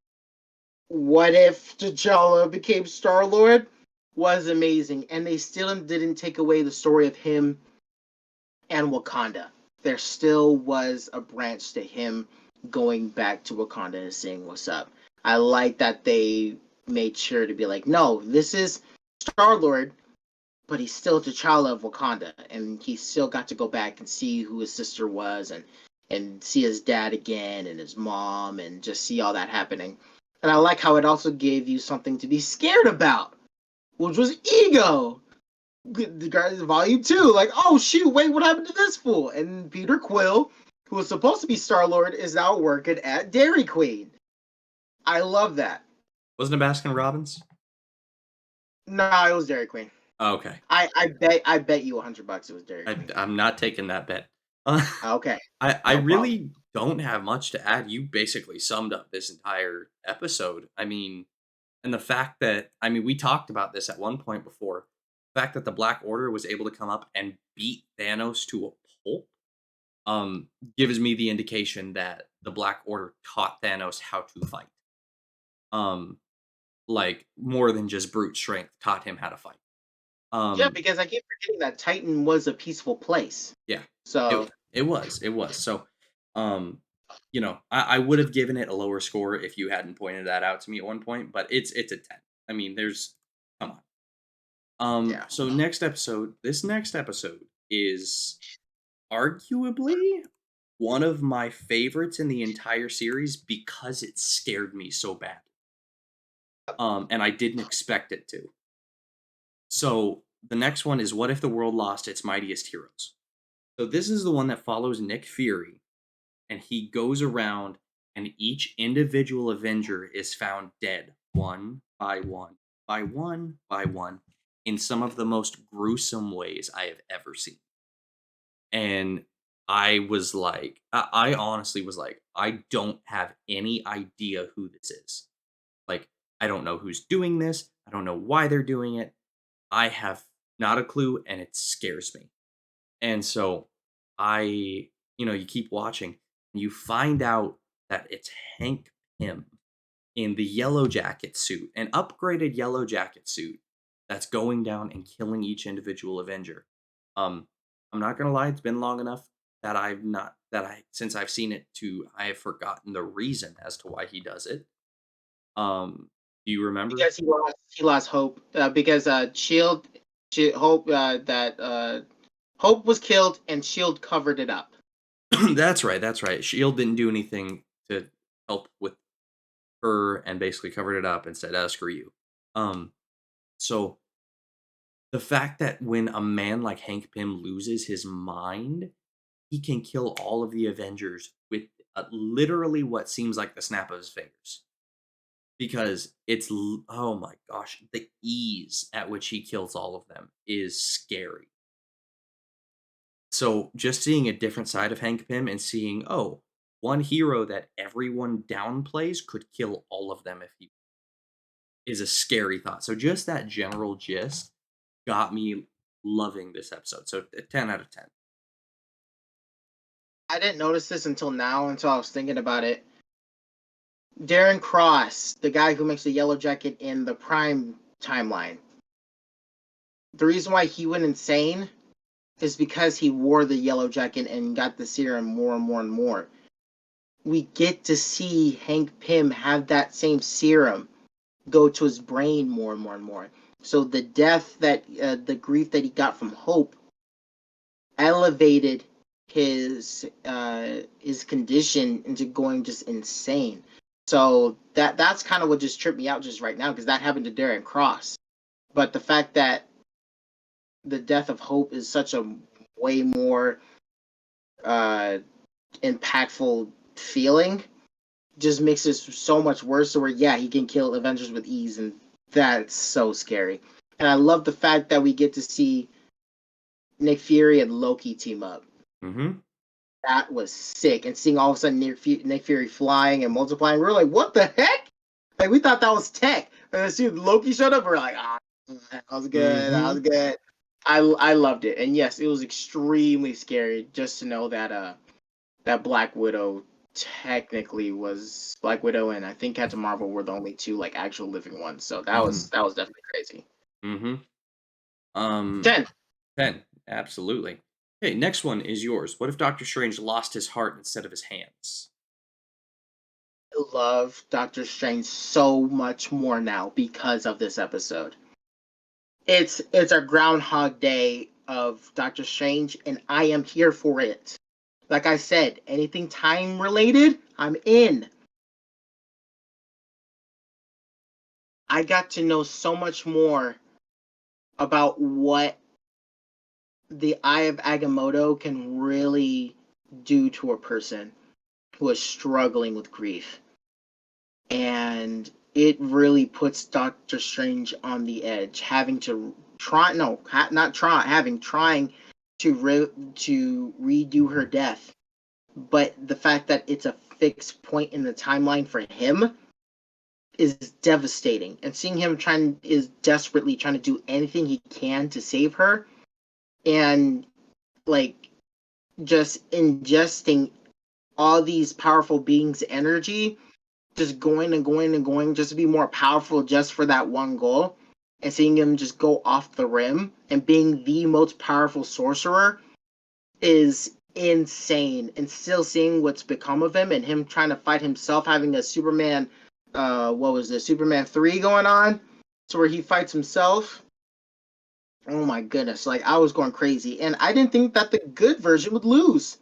what if T'Challa became Star Lord was amazing, and they still didn't take away the story of him and Wakanda. There still was a branch to him going back to Wakanda and saying what's up. I like that they made sure to be like, no, this is Star Lord, but he's still T'Challa of Wakanda, and he still got to go back and see who his sister was, and see his dad again and his mom, and just see all that happening. And I like how it also gave you something to be scared about, which was Ego. The Guardians Volume 2, like, oh shoot, wait, what happened to this fool? And Peter Quill, who was supposed to be Star Lord, is now working at Dairy Queen. I love that. Wasn't it Baskin Robbins? No, it was Dairy Queen. Oh, okay. I bet you $100 it was Dairy Queen. I'm not taking that bet. Uh, Okay, I no problem. really don't have much to add. You basically summed up this entire episode. I mean, and the fact that, I mean, we talked about this at one point before. The fact that the Black Order was able to come up and beat Thanos to a pulp, gives me the indication that the Black Order taught Thanos how to fight. Um, like more than just brute strength, taught him how to fight. Yeah, Um, because I keep forgetting that Titan was a peaceful place. yeah, So it was. So, um, I would have given it a lower score if you hadn't pointed that out to me at one point, but it's a 10. I mean, there's come on. Yeah. So this next episode is arguably one of my favorites in the entire series because it scared me so bad. And I didn't expect it to. So the next one is What If the World Lost Its Mightiest Heroes? So this is the one that follows Nick Fury, and he goes around, and each individual Avenger is found dead one by one by one by one in some of the most gruesome ways I have ever seen. And I honestly was like, I don't have any idea who this is. Like, I don't know who's doing this. I don't know why they're doing it. I have not a clue, and it scares me. And so you keep watching, and you find out that it's Hank Pym in the yellow jacket suit, an upgraded yellow jacket suit that's going down and killing each individual Avenger. Um, I'm not gonna lie, it's been long enough that I've not that I since I've seen it to I have forgotten the reason as to why he does it. Do you remember? Because he lost hope. Because Hope that Hope was killed and Shield covered it up. That's right, that's right. Shield didn't do anything to help with her and basically covered it up and said, screw you." Um, so the fact that when a man like Hank Pym loses his mind, he can kill all of the Avengers with literally what seems like the snap of his fingers. Because oh my gosh, the ease at which he kills all of them is scary. So just seeing a different side of Hank Pym and seeing, oh, one hero that everyone downplays could kill all of them if he is a scary thought. So just that general gist got me loving this episode. So a 10 out of 10. I didn't notice this until now, until I was thinking about it. Darren Cross, the guy who makes the yellow jacket in the Prime timeline, the reason why he went insane is because he wore the yellow jacket and got the serum more and more and more. We get to see Hank Pym have that same serum go to his brain more and more and more. So the the grief that he got from Hope elevated his condition into going just insane. So that's kind of what just tripped me out just right now because that happened to Darren Cross. But the fact that the death of Hope is such a way more uh, impactful feeling just makes it so much worse. So where he can kill Avengers with ease, and that's so scary. And I love the fact that we get to see Nick Fury and Loki team up. Mm-hmm. That was sick. And seeing all of a sudden Nick Fury flying and multiplying, we were like, what the heck? Like, we thought that was tech. And then see Loki showed up, we are like, that was good. That was Mm-hmm. good. I loved it. And yes, it was extremely scary just to know that that Black Widow technically was Black Widow and I think Captain Marvel were the only two like actual living ones. So Mm-hmm. that was definitely crazy. Mm-hmm. Um, 10. 10. Absolutely. Okay, next one is yours. What if Doctor Strange lost his heart instead of his hands? I love Doctor Strange so much more now because of this episode. It's a Groundhog Day of Doctor Strange, and I am here for it. Like I said, anything time related, I'm in. I got to know so much more about what the Eye of Agamotto can really do to a person who is struggling with grief. And it really puts Doctor Strange on the edge, having to try, no, not try, having, trying to redo her death. But the fact that it's a fixed point in the timeline for him is devastating. And seeing him is desperately trying to do anything he can to save her, and like just ingesting all these powerful beings' energy, just going and going and going, just to be more powerful just for that one goal, and seeing him just go off the rim and being the most powerful sorcerer is insane. And still seeing what's become of him and him trying to fight himself, having a Superman, what was this, Superman 3 going on, so where he fights himself. Oh my goodness, like I was going crazy, and I didn't think that the good version would lose,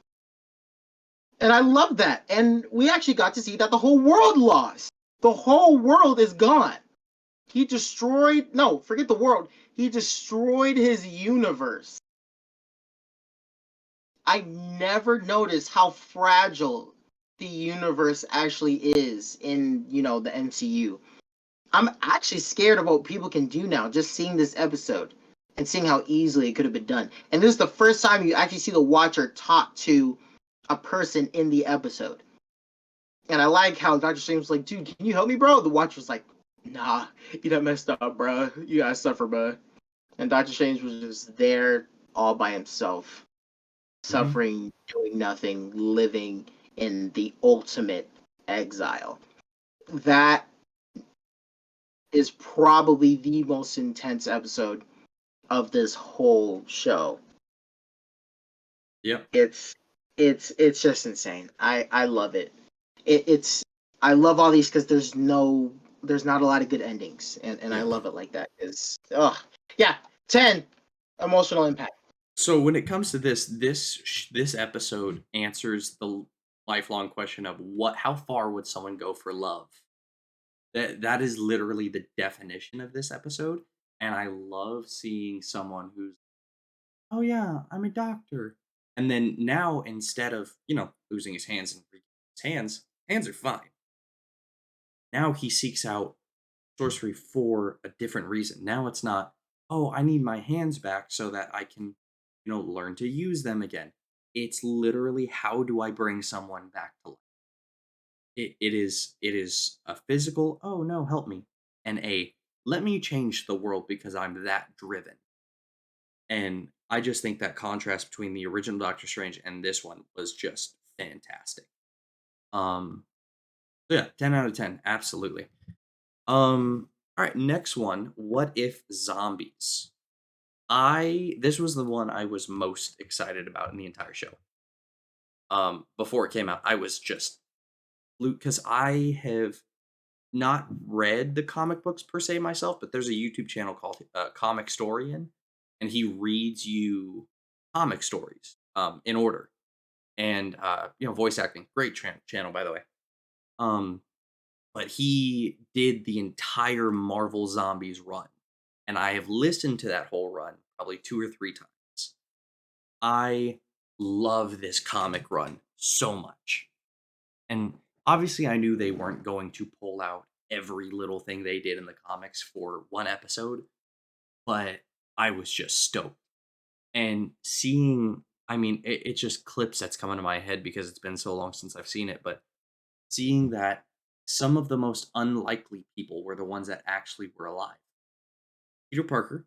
and I love that. And we actually got to see that the whole world lost. The whole world is gone. He destroyed. No, forget the world. He destroyed his universe. I never noticed how fragile the universe actually is in, the MCU. I'm actually scared of what people can do now just seeing this episode and seeing how easily it could have been done. And this is the first time you actually see the watcher talk to a person in the episode. And I like how Dr. Strange was like, dude, can you help me, bro? The watcher was like, nah, you done messed up, bro. You gotta suffer, bro. And Dr. Strange was just there all by himself, Hmm. suffering, doing nothing, living in the ultimate exile. That is probably the most intense episode of this whole show. Yep. It's it's just insane. I love it. It's I love all these because there's not a lot of good endings, and I Yeah. love it like that. Is yeah, 10 emotional impact. So when it comes to this episode answers the lifelong question of how far would someone go for love? That is literally the definition of this episode, and I love seeing someone who's, "Oh yeah, I'm a doctor." And then now instead of, losing his hands and his hands are fine. Now he seeks out sorcery for a different reason. Now it's not, "Oh, I need my hands back so that I can, learn to use them again." It's literally, how do I bring someone back to life? It is a physical, "Oh no, help me," and a, "Let me change the world because I'm that driven." And I just think that contrast between the original Doctor Strange and this one was just fantastic. Um, so yeah, 10 out of 10, absolutely. All right, next one. What if zombies? This was the one I was most excited about in the entire show. Before it came out, I was just because I have not read the comic books per se myself, but there's a YouTube channel called Comic Storian, and he reads you comic stories in order, and voice acting. Great channel, by the way. Um, but he did the entire Marvel Zombies run, and I have listened to that whole run probably 2 or 3 times. I love this comic run so much. And obviously, I knew they weren't going to pull out every little thing they did in the comics for one episode, but I was just stoked. And seeing, I mean, it's just clips that's coming to my head because it's been so long since I've seen it, but seeing that some of the most unlikely people were the ones that actually were alive. Peter Parker,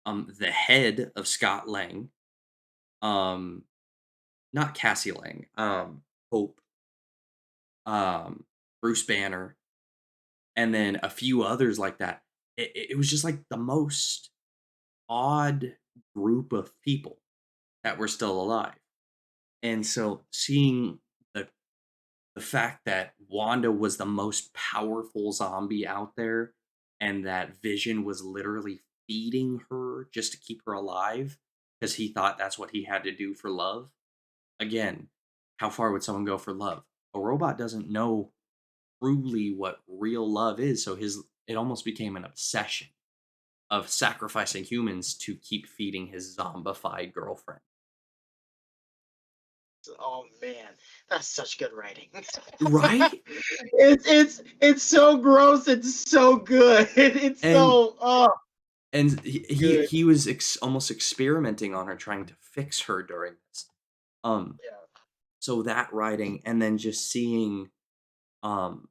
the head of Scott Lang, um, not Cassie Lang, Hope, um, Bruce Banner, and then a few others like that. It was just like the most odd group of people that were still alive. And so seeing the the fact that Wanda was the most powerful zombie out there and that Vision was literally feeding her just to keep her alive because he thought that's what he had to do for love. Again, how far would someone go for love? A robot doesn't know truly what real love is, so his it almost became an obsession of sacrificing humans to keep feeding his zombified girlfriend. Oh man, that's such good writing. Right? It's so gross. It's so good. It's And so and he good. he was almost experimenting on her, trying to fix her during this. Um, Yeah. so that writing, and then just seeing um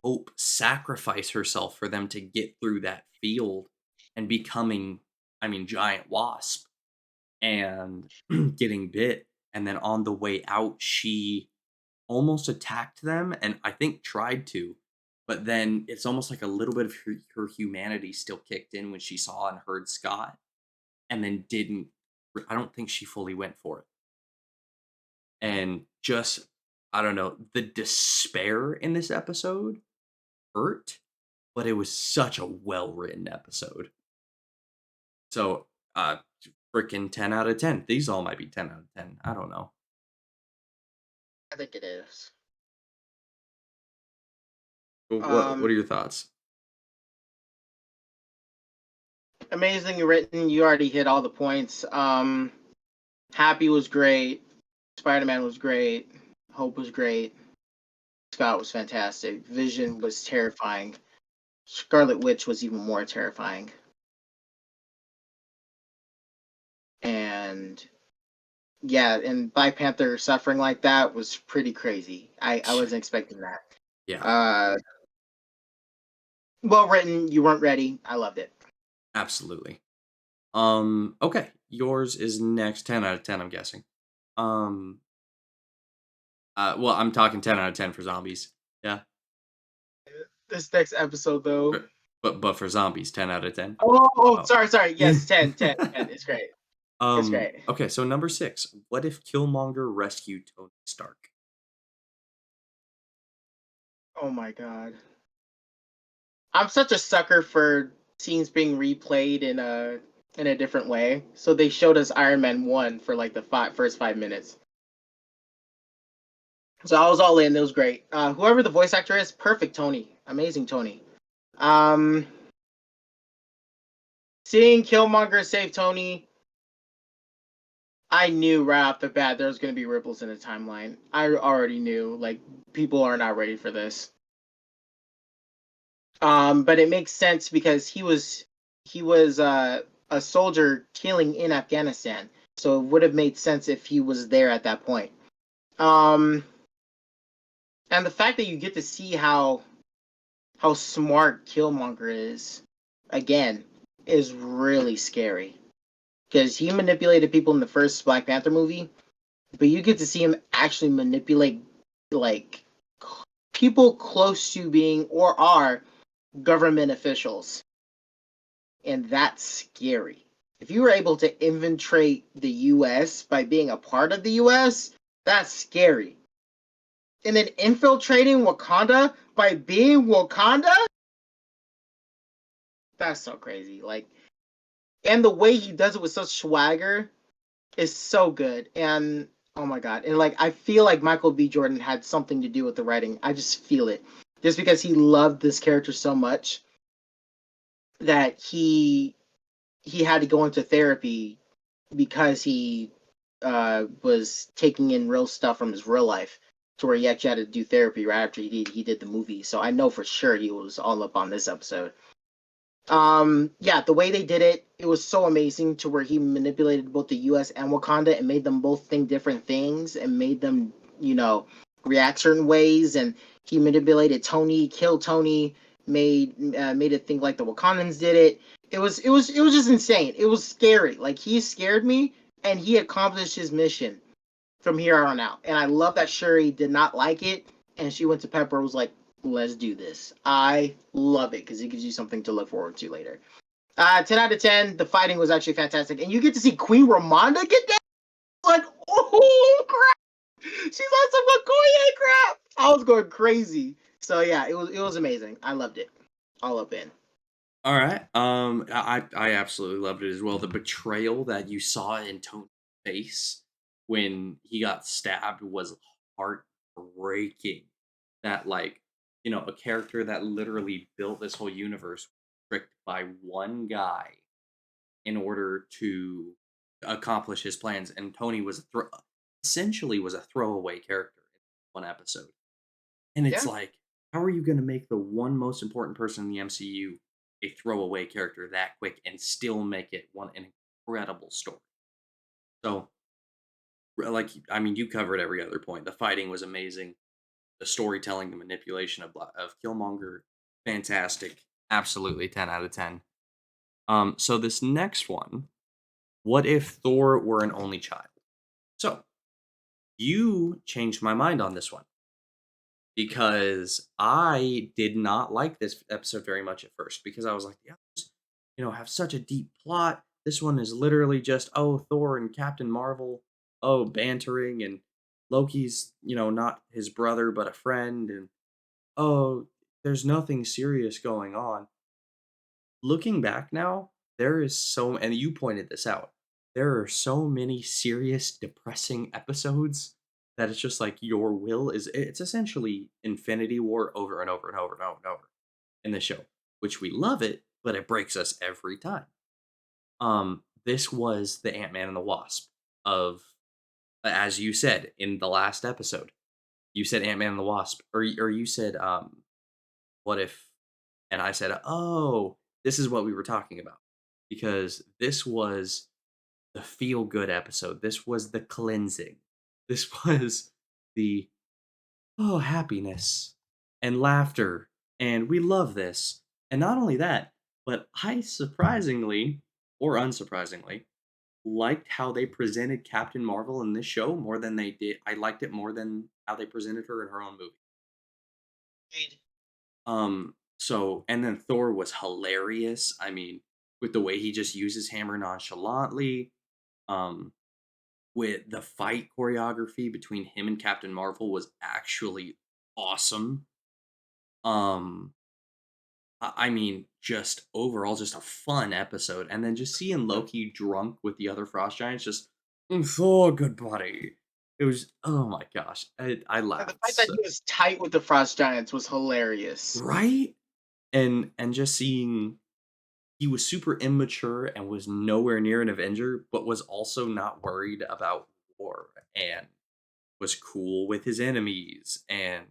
Hope sacrifice herself for them to get through that field and becoming, I mean, giant wasp and getting bit, and then on the way out she almost attacked them and I think tried to, but then it's almost like a little bit of her humanity still kicked in when she saw and heard Scott, and then didn't. I don't think she fully went for it, and just, I don't know, the despair in this episode hurt, but it was such a well written episode. So Uh, freaking 10 out of 10. These all might be 10 out of 10. I don't know. I think it is. What are Um, your thoughts? Amazingly written. You already hit all the points. Happy was great. Spider Man was great. Hope was great. Scott was fantastic. Vision was terrifying. Scarlet Witch was even more terrifying. And yeah, and Black Panther suffering like that was pretty crazy. I wasn't expecting that. Yeah, Uh, well written. You weren't ready. I loved it. absolutely. Okay. Yours is next. 10 out of 10, I'm guessing. Um, well, I'm talking 10 out of 10 for zombies. Yeah. This next episode, though. But for zombies, 10 out of 10. Oh. Sorry. Yes, 10, 10, 10. It's great. It's great. Okay, so number 6. What if Killmonger rescued Tony Stark? Oh my god. I'm such a sucker for scenes being replayed in a different way. So they showed us Iron Man 1 for like the first 5 minutes. So I was all in. It was great. Whoever the voice actor is, perfect Tony. Amazing Tony. Um, Seeing Killmonger save Tony, I knew right off the bat there was going to be ripples in the timeline. I already knew. Like, people are not ready for this. But it makes sense because he was a soldier killing in Afghanistan, so it would have made sense if he was there at that point. Um, and the fact that you get to see how smart Killmonger is again is really scary because he manipulated people in the first Black Panther movie, but you get to see him actually manipulate like people close to being or are government officials, and that's scary. If you were able to infiltrate the US by being a part of the US, that's scary. And then infiltrating Wakanda by being Wakanda, that's so crazy. Like, and the way he does it with such swagger is so good. And oh my god, and like I feel like Michael B. Jordan had something to do with the writing. I just feel it, just because he loved this character so much that he had to go into therapy because he was taking in real stuff from his real life to where he actually had to do therapy right after he did the movie. So I know for sure he was all up on this episode. Yeah, the way they did it, it was so amazing to where he manipulated both the US and Wakanda and made them both think different things and made them, you know, react certain ways, and he manipulated Tony, killed Tony, made it think like the Wakandans did it. It was just insane. It was scary. Like he scared me and he accomplished his mission from here on out. And I love that Shuri did not like it and she went to Pepper and was like, let's do this. I love it because it gives you something to look forward to later. 10 out of 10. The fighting was actually fantastic. And you get to see Queen Ramonda get down. Like, oh, crap. She's on some Okoye crap. I was going crazy. So, yeah, it was amazing. I loved it. All up in. All right. I absolutely loved it as well. The betrayal that you saw in Tony's face when he got stabbed was heartbreaking. That a character that literally built this whole universe tricked by one guy in order to accomplish his plans, and Tony was essentially was a throwaway character in one episode. And it's Yeah. like, how are you going to make the one most important person in the MCU a throwaway character that quick and still make it an incredible story? So, I mean, you covered every other point. The fighting was amazing. The storytelling, the manipulation of Killmonger, fantastic. Absolutely 10 out of 10. So this next one, what if Thor were an only child? So, you changed my mind on this one because I did not like this episode very much at first because I was like, the others, have such a deep plot. This one is literally just, oh, Thor and Captain Marvel, oh, bantering, and Loki's, not his brother but a friend, and oh, there's nothing serious going on. Looking back now, there is so, and you pointed this out, there are so many serious, depressing episodes that it's just like your will is, it's essentially Infinity War over and over and over and over and over in the show, which we love it, but it breaks us every time. This was the Ant-Man and the Wasp of, as you said in the last episode, you said Ant-Man and the Wasp, or you said, what if, and I said, "Oh, this is what we were talking about." Because this was the feel good episode. This was the cleansing. This was the, oh, happiness and laughter. And we love this. And not only that, but I surprisingly, or unsurprisingly, liked how they presented Captain Marvel in this show more than they did. I liked it more than how they presented her in her own movie. So, and then Thor was hilarious. I mean, with the way he just uses hammer nonchalantly, um, with the fight choreography between him and Captain Marvel was actually awesome. Um, I mean, just overall, just a fun episode. And then just seeing Loki drunk with the other Frost Giants, just, Thor, good buddy. It was, oh my gosh, I And the laughed fact that so, he was tight with the Frost Giants was hilarious. right? And just seeing, he was super immature and was nowhere near an Avenger, but was also not worried about war and was cool with his enemies. And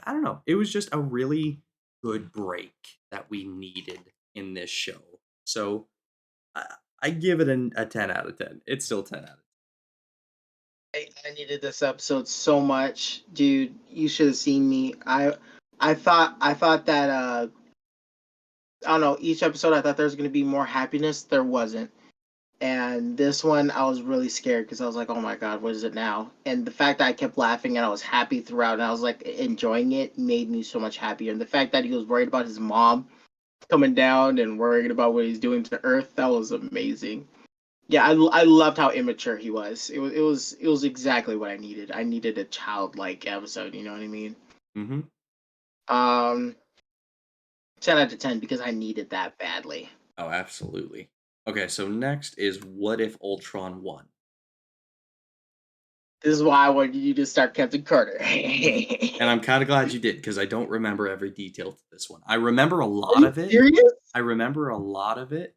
I don't know, it was just a really good break that we needed in this show. So I give it a 10 out of 10. It's still 10 out of I needed this episode so much, dude. You should have seen me. I thought that I don't know. Each episode, I thought there was going to be more happiness. There wasn't. And this one, I was really scared because I was like, "Oh my god, what is it now?" And the fact that I kept laughing and I was happy throughout, and I was like enjoying it, made me so much happier. And the fact that he was worried about his mom coming down and worried about what he's doing to Earth, that was amazing. Yeah, I loved how immature he was. It was exactly what I needed. I needed a childlike episode. You know what I mean? it. Hmm. Um, 10 out of 10 because I needed that badly. Oh, absolutely. Okay, so next is what if Ultron won? This is why I wanted you to start Captain Carter. Are And I'm kind of glad you did because I don't remember every detail to this one. I remember a lot you of it. serious? I remember a lot of it,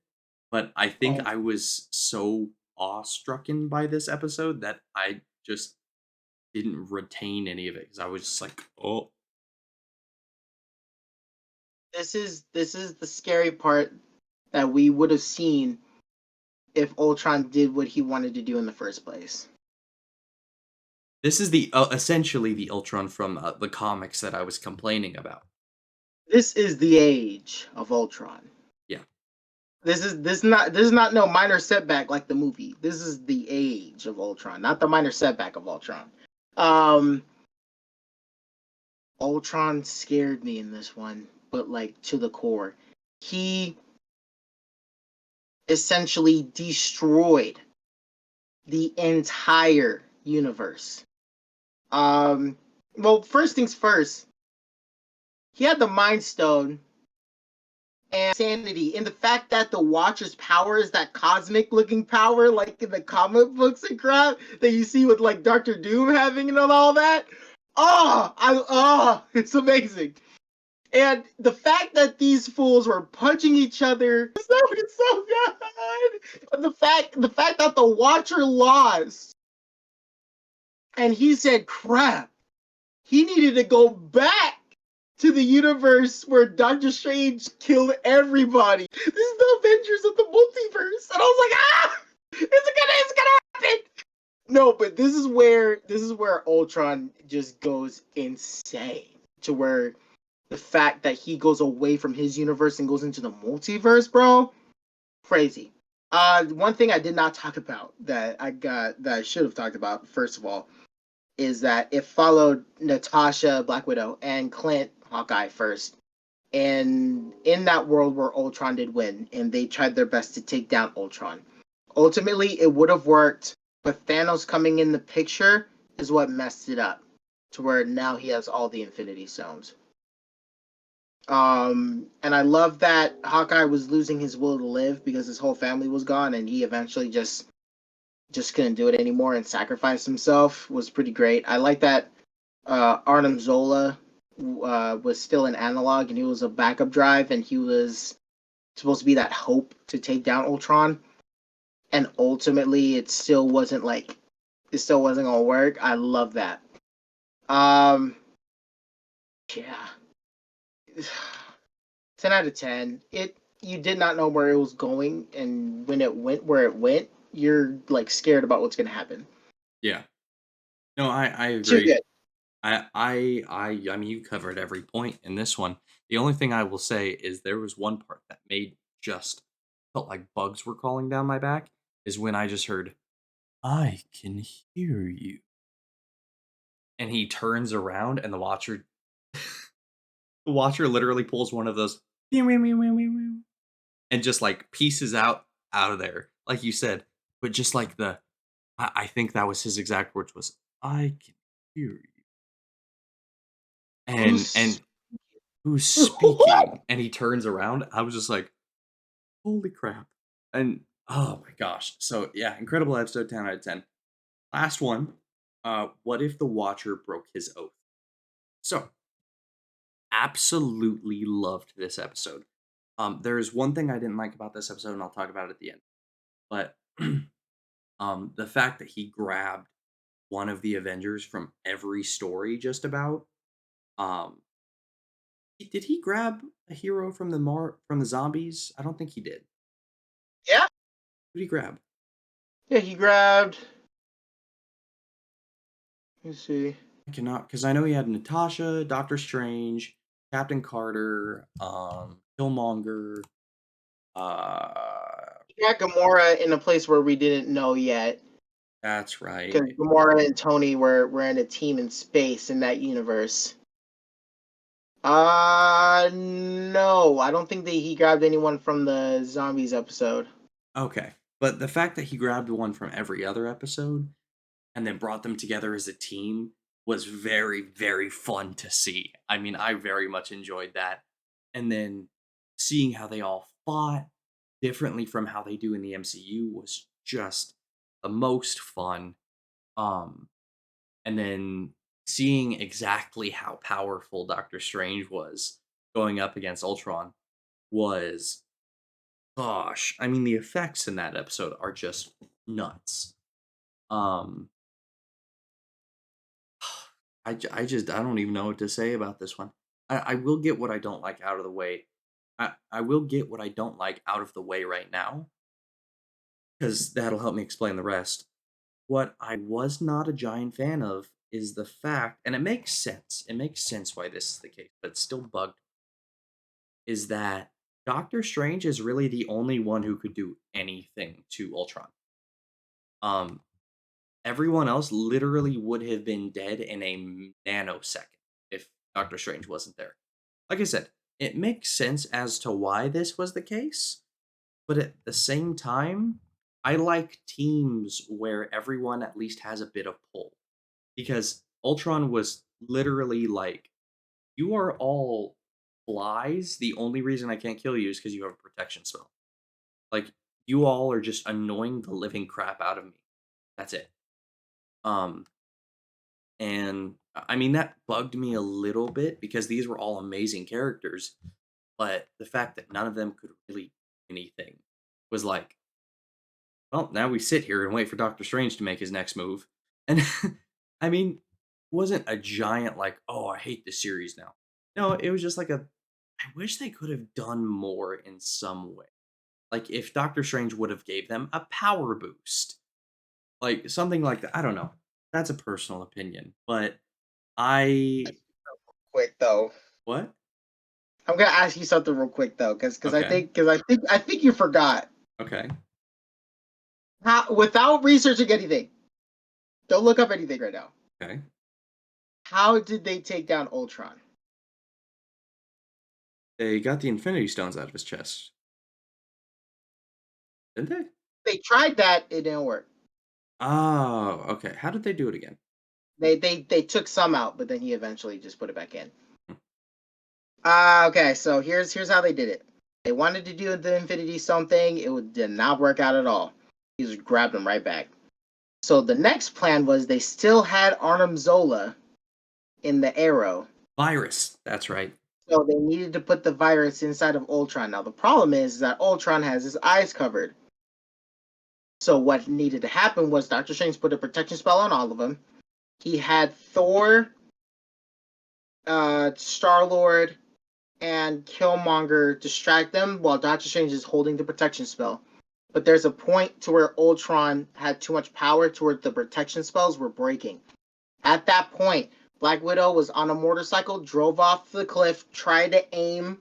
but I think Oh, I was so awestrucken by this episode that I just didn't retain any of it because I was just like, oh, this is the scary part that we would have seen if Ultron did what he wanted to do in the first place. this is the essentially the Ultron from the comics that I was complaining about. This is the age of Ultron. Yeah. This is not no minor setback like the movie. This is the age of Ultron, not the minor setback of Ultron. Um, Ultron scared me in this one, but like to the core. He essentially destroyed the entire universe. Um, well, first things first, he had the Mind Stone and sanity, and the fact that the Watcher's power is that cosmic looking power, like in the comic books and crap that you see with like Doctor Doom having and all that. It's amazing. And the fact that these fools were punching each other, it's so good. And the fact that the Watcher lost, and he said, "Crap, he needed to go back to the universe where Doctor Strange killed everybody. This is the Avengers of the multiverse." And I was like, it's gonna happen. No, but this is where Ultron just goes insane. To where the fact that he goes away from his universe and goes into the multiverse, bro, crazy. One thing I did not talk about that I should have talked about, first of all, is that it followed Natasha, Black Widow, and Clint, Hawkeye, first. And in that world where Ultron did win, and they tried their best to take down Ultron. Ultimately, it would have worked, but Thanos coming in the picture is what messed it up, to where now he has all the Infinity Stones. And I love that Hawkeye was losing his will to live because his whole family was gone, and he eventually just couldn't do it anymore and sacrificed himself. Was pretty great. I like that Arnim Zola was still an analog, and he was a backup drive, and he was supposed to be that hope to take down Ultron. And ultimately, it still wasn't gonna work. I love that. Um, yeah, 10 out of 10. You did not know where it was going, and when it went where it went, you're like scared about what's gonna happen. Yeah. No, I Too agree. good. I mean, you covered every point in this one. The only thing I will say is there was one part that made just felt like bugs were crawling down my back is when I just heard, "I can hear you." And he turns around and the watcher literally pulls one of those "meow, meow, meow, meow, meow, meow," and just like pieces out of there. Like you said, but just like I think that was his exact words was, "I can hear you." Who's And who's what? speaking? And he turns around. I was just like, holy crap. And oh my gosh. So yeah, incredible episode, 10 out of 10. Last one. What if the Watcher broke his oath? So absolutely loved this episode. There's one thing I didn't like about this episode, and I'll talk about it at the end. But the fact that he grabbed one of the Avengers from every story just about. Um did he grab a hero from from the zombies? I don't think he did. Yeah, Who did he grab? yeah. He grabbed. Let's see. I cannot because I know he had Natasha, Doctor Strange, Captain Carter, Killmonger. Uh, He got Gamora in a place where we didn't know yet, that's right. because Gamora and Tony were in a team in space in that universe. No, I don't think that he grabbed anyone from the zombies episode. Okay, but the fact that he grabbed one from every other episode and then brought them together as a team was very, very fun to see. I mean, I very much enjoyed that. And then seeing how they all fought differently from how they do in the MCU was just the most fun. Um, and then seeing exactly how powerful Doctor Strange was going up against Ultron was, gosh, I mean, the effects in that episode are just nuts. Um, I don't even know what to say about this one. I will get what I don't like out of the way. I will get what I don't like out of the way right now, because that'll help me explain the rest. What I was not a giant fan of is the fact, and it makes sense. It makes sense why this is the case, but it still bugged. Is that Doctor Strange is really the only one who could do anything to Ultron. Um, Everyone else literally would have been dead in a nanosecond if Doctor Strange wasn't there. Like I said, it makes sense as to why this was the case, but at the same time, I like teams where everyone at least has a bit of pull. Because Ultron was literally like, "You are all flies. The only reason I can't kill you is because you have a protection spell. Like, you all are just annoying the living crap out of me. That's it." Um, and I mean, that bugged me a little bit because these were all amazing characters, but the fact that none of them could really do anything was like, well, now we sit here and wait for Doctor Strange to make his next move. And I mean, wasn't a giant like, oh, I hate this series now. No, it was just like I wish they could have done more in some way. Like if Doctor Strange would have gave them a power boost, like something like that. I don't know. That's a personal opinion, but I Quick though, what? I'm gonna ask you something real quick though, Okay. I think you forgot Okay. how, without researching anything. Don't look up anything right now. Okay. How did they take down Ultron? They got the Infinity Stones out of his chest, didn't they? They tried that, it didn't work. Oh, okay. How did they do it again? They took some out, but then he eventually just put it back in. Hmm. Okay, so here's how they did it. They wanted to do the Infinity Stone thing. Did not work out at all. He just grabbed him right back. So the next plan was they still had Arnim Zola in the Arrow. Virus. That's right. So they needed to put the virus inside of Ultron. Now the problem is that Ultron has his eyes covered. So what needed to happen was Doctor Strange put a protection spell on all of them. He had Thor, Star Lord, and Killmonger distract them while Doctor Strange is holding the protection spell. But there's a point to where Ultron had too much power to where the protection spells were breaking. At that point, Black Widow was on a motorcycle, drove off the cliff, tried to aim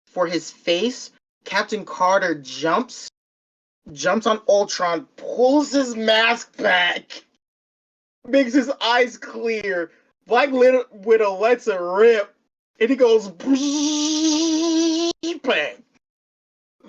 for his face. Captain Carter jumps on Ultron, pulls his mask back, makes his eyes clear. Black Widow lets it rip, and he goes bang.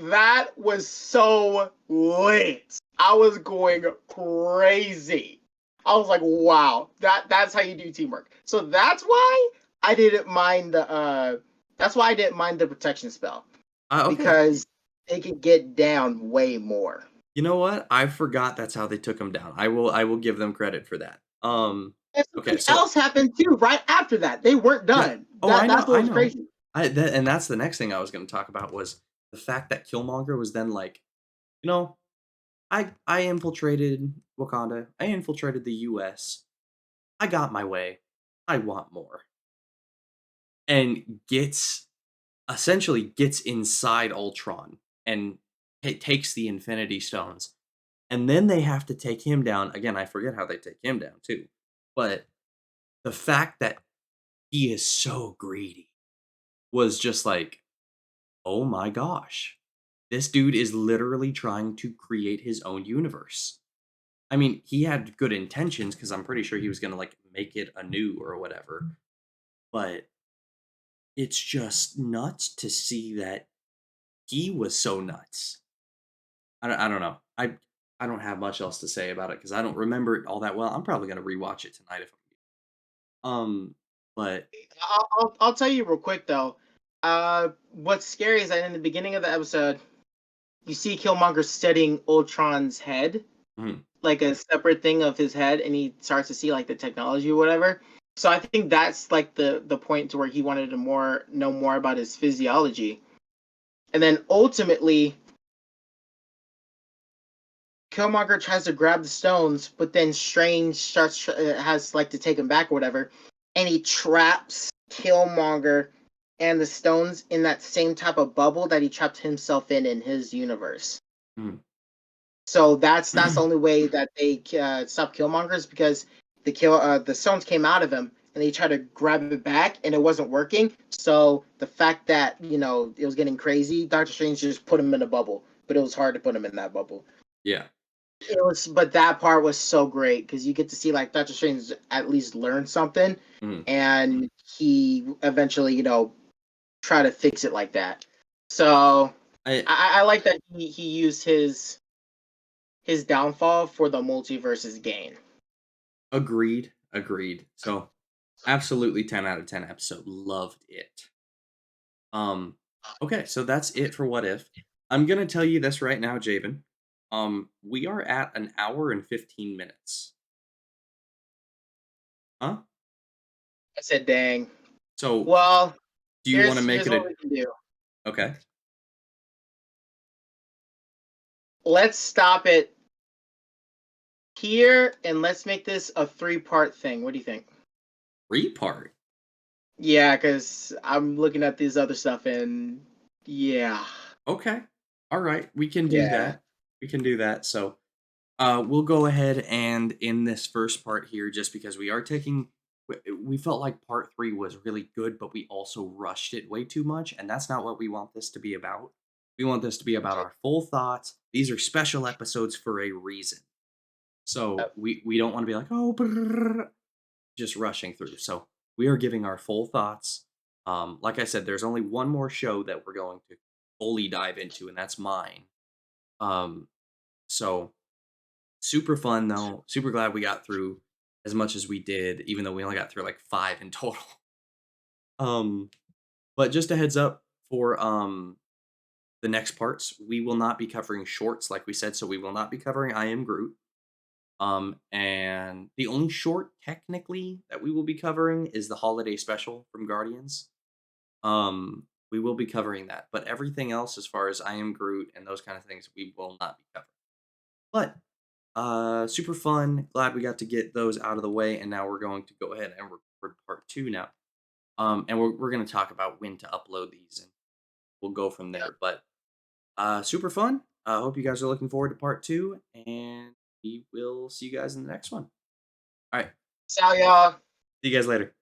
That was so lit. I was going crazy. I was like, wow, that's how you do teamwork. So that's why I didn't mind the protection spell Okay. because they could get down way more. You know what? I forgot that's how they took him down. I will give them credit for that. And Okay, something so else happened too right after that. They weren't yeah. done. Oh, I know, That's what I was know. crazy. And that's the next thing I was going to talk about was the fact that Killmonger was then like, you know, I infiltrated Wakanda. I infiltrated the US. I got my way. I want more. And gets inside Ultron and takes the Infinity Stones. And then they have to take him down. Again, I forget how they take him down too. But the fact that he is so greedy was just like, oh my gosh. This dude is literally trying to create his own universe. I mean, he had good intentions because I'm pretty sure he was going to like make it anew or whatever. But it's just nuts to see that he was so nuts. I don't know. I don't have much else to say about it because I don't remember it all that well. I'm probably gonna rewatch it tonight if but I'll tell you real quick though. What's scary is that in the beginning of the episode, you see Killmonger studying Ultron's head, mhm, like a separate thing of his head, and he starts to see like the technology or whatever. So I think that's like the point to where he wanted to know more about his physiology, and then ultimately Killmonger tries to grab the stones, but then Strange has like to take him back or whatever, and he traps Killmonger and the stones in that same type of bubble that he trapped himself in his universe. mhm. So that's the only way that they stop Killmonger is because the stones came out of him and they tried to grab it back and it wasn't working. So the fact that it was getting crazy, Doctor Strange just put him in a bubble, but it was hard to put him in that bubble. Yeah. But that part was so great because you get to see like Doctor Strange at least learn something, Mhm. and he eventually try to fix it like that. So I I like that he used his downfall for the multiverse's gain. agreed, agreed. So absolutely 10 out of 10 episode. Loved it. Um okay, so that's it for what if. I'm gonna tell you this right now, Javen. We are at an hour and 15 minutes. Huh? I said, "Dang." So Well, do you want here's to make here's it what a we can do. okay? Let's stop it here and let's make this a three-part thing. What do you think? Three-part. Yeah, because I'm looking at this other stuff and yeah, Okay. All right. We can do yeah. that. We can do that. So, we'll go ahead and in this first part here, just because we are taking, we felt like part three was really good, but we also rushed it way too much. And that's not what we want this to be about. We want this to be about our full thoughts. These are special episodes for a reason. So, we don't want to be like, oh, brrr, just rushing through. So, we are giving our full thoughts. Like I said, there's only one more show that we're going to fully dive into, and that's mine. Um, so super fun though. Super glad we got through as much as we did, even though we only got through like five in total. Um, But just a heads up for the next parts, we will not be covering shorts like we said, so we will not be covering I Am Groot. And the only short technically that we will be covering is the holiday special from Guardians. We will be covering that, but everything else as far as I Am Groot and those kind of things, we will not be covering. But super fun. Glad we got to get those out of the way, and now we're going to go ahead and record part two now. And we're going to talk about when to upload these, and we'll go from Yeah. there. But super fun. I hope you guys are looking forward to part two, and we will see you guys in the next one. All right, So y'all. see you guys later.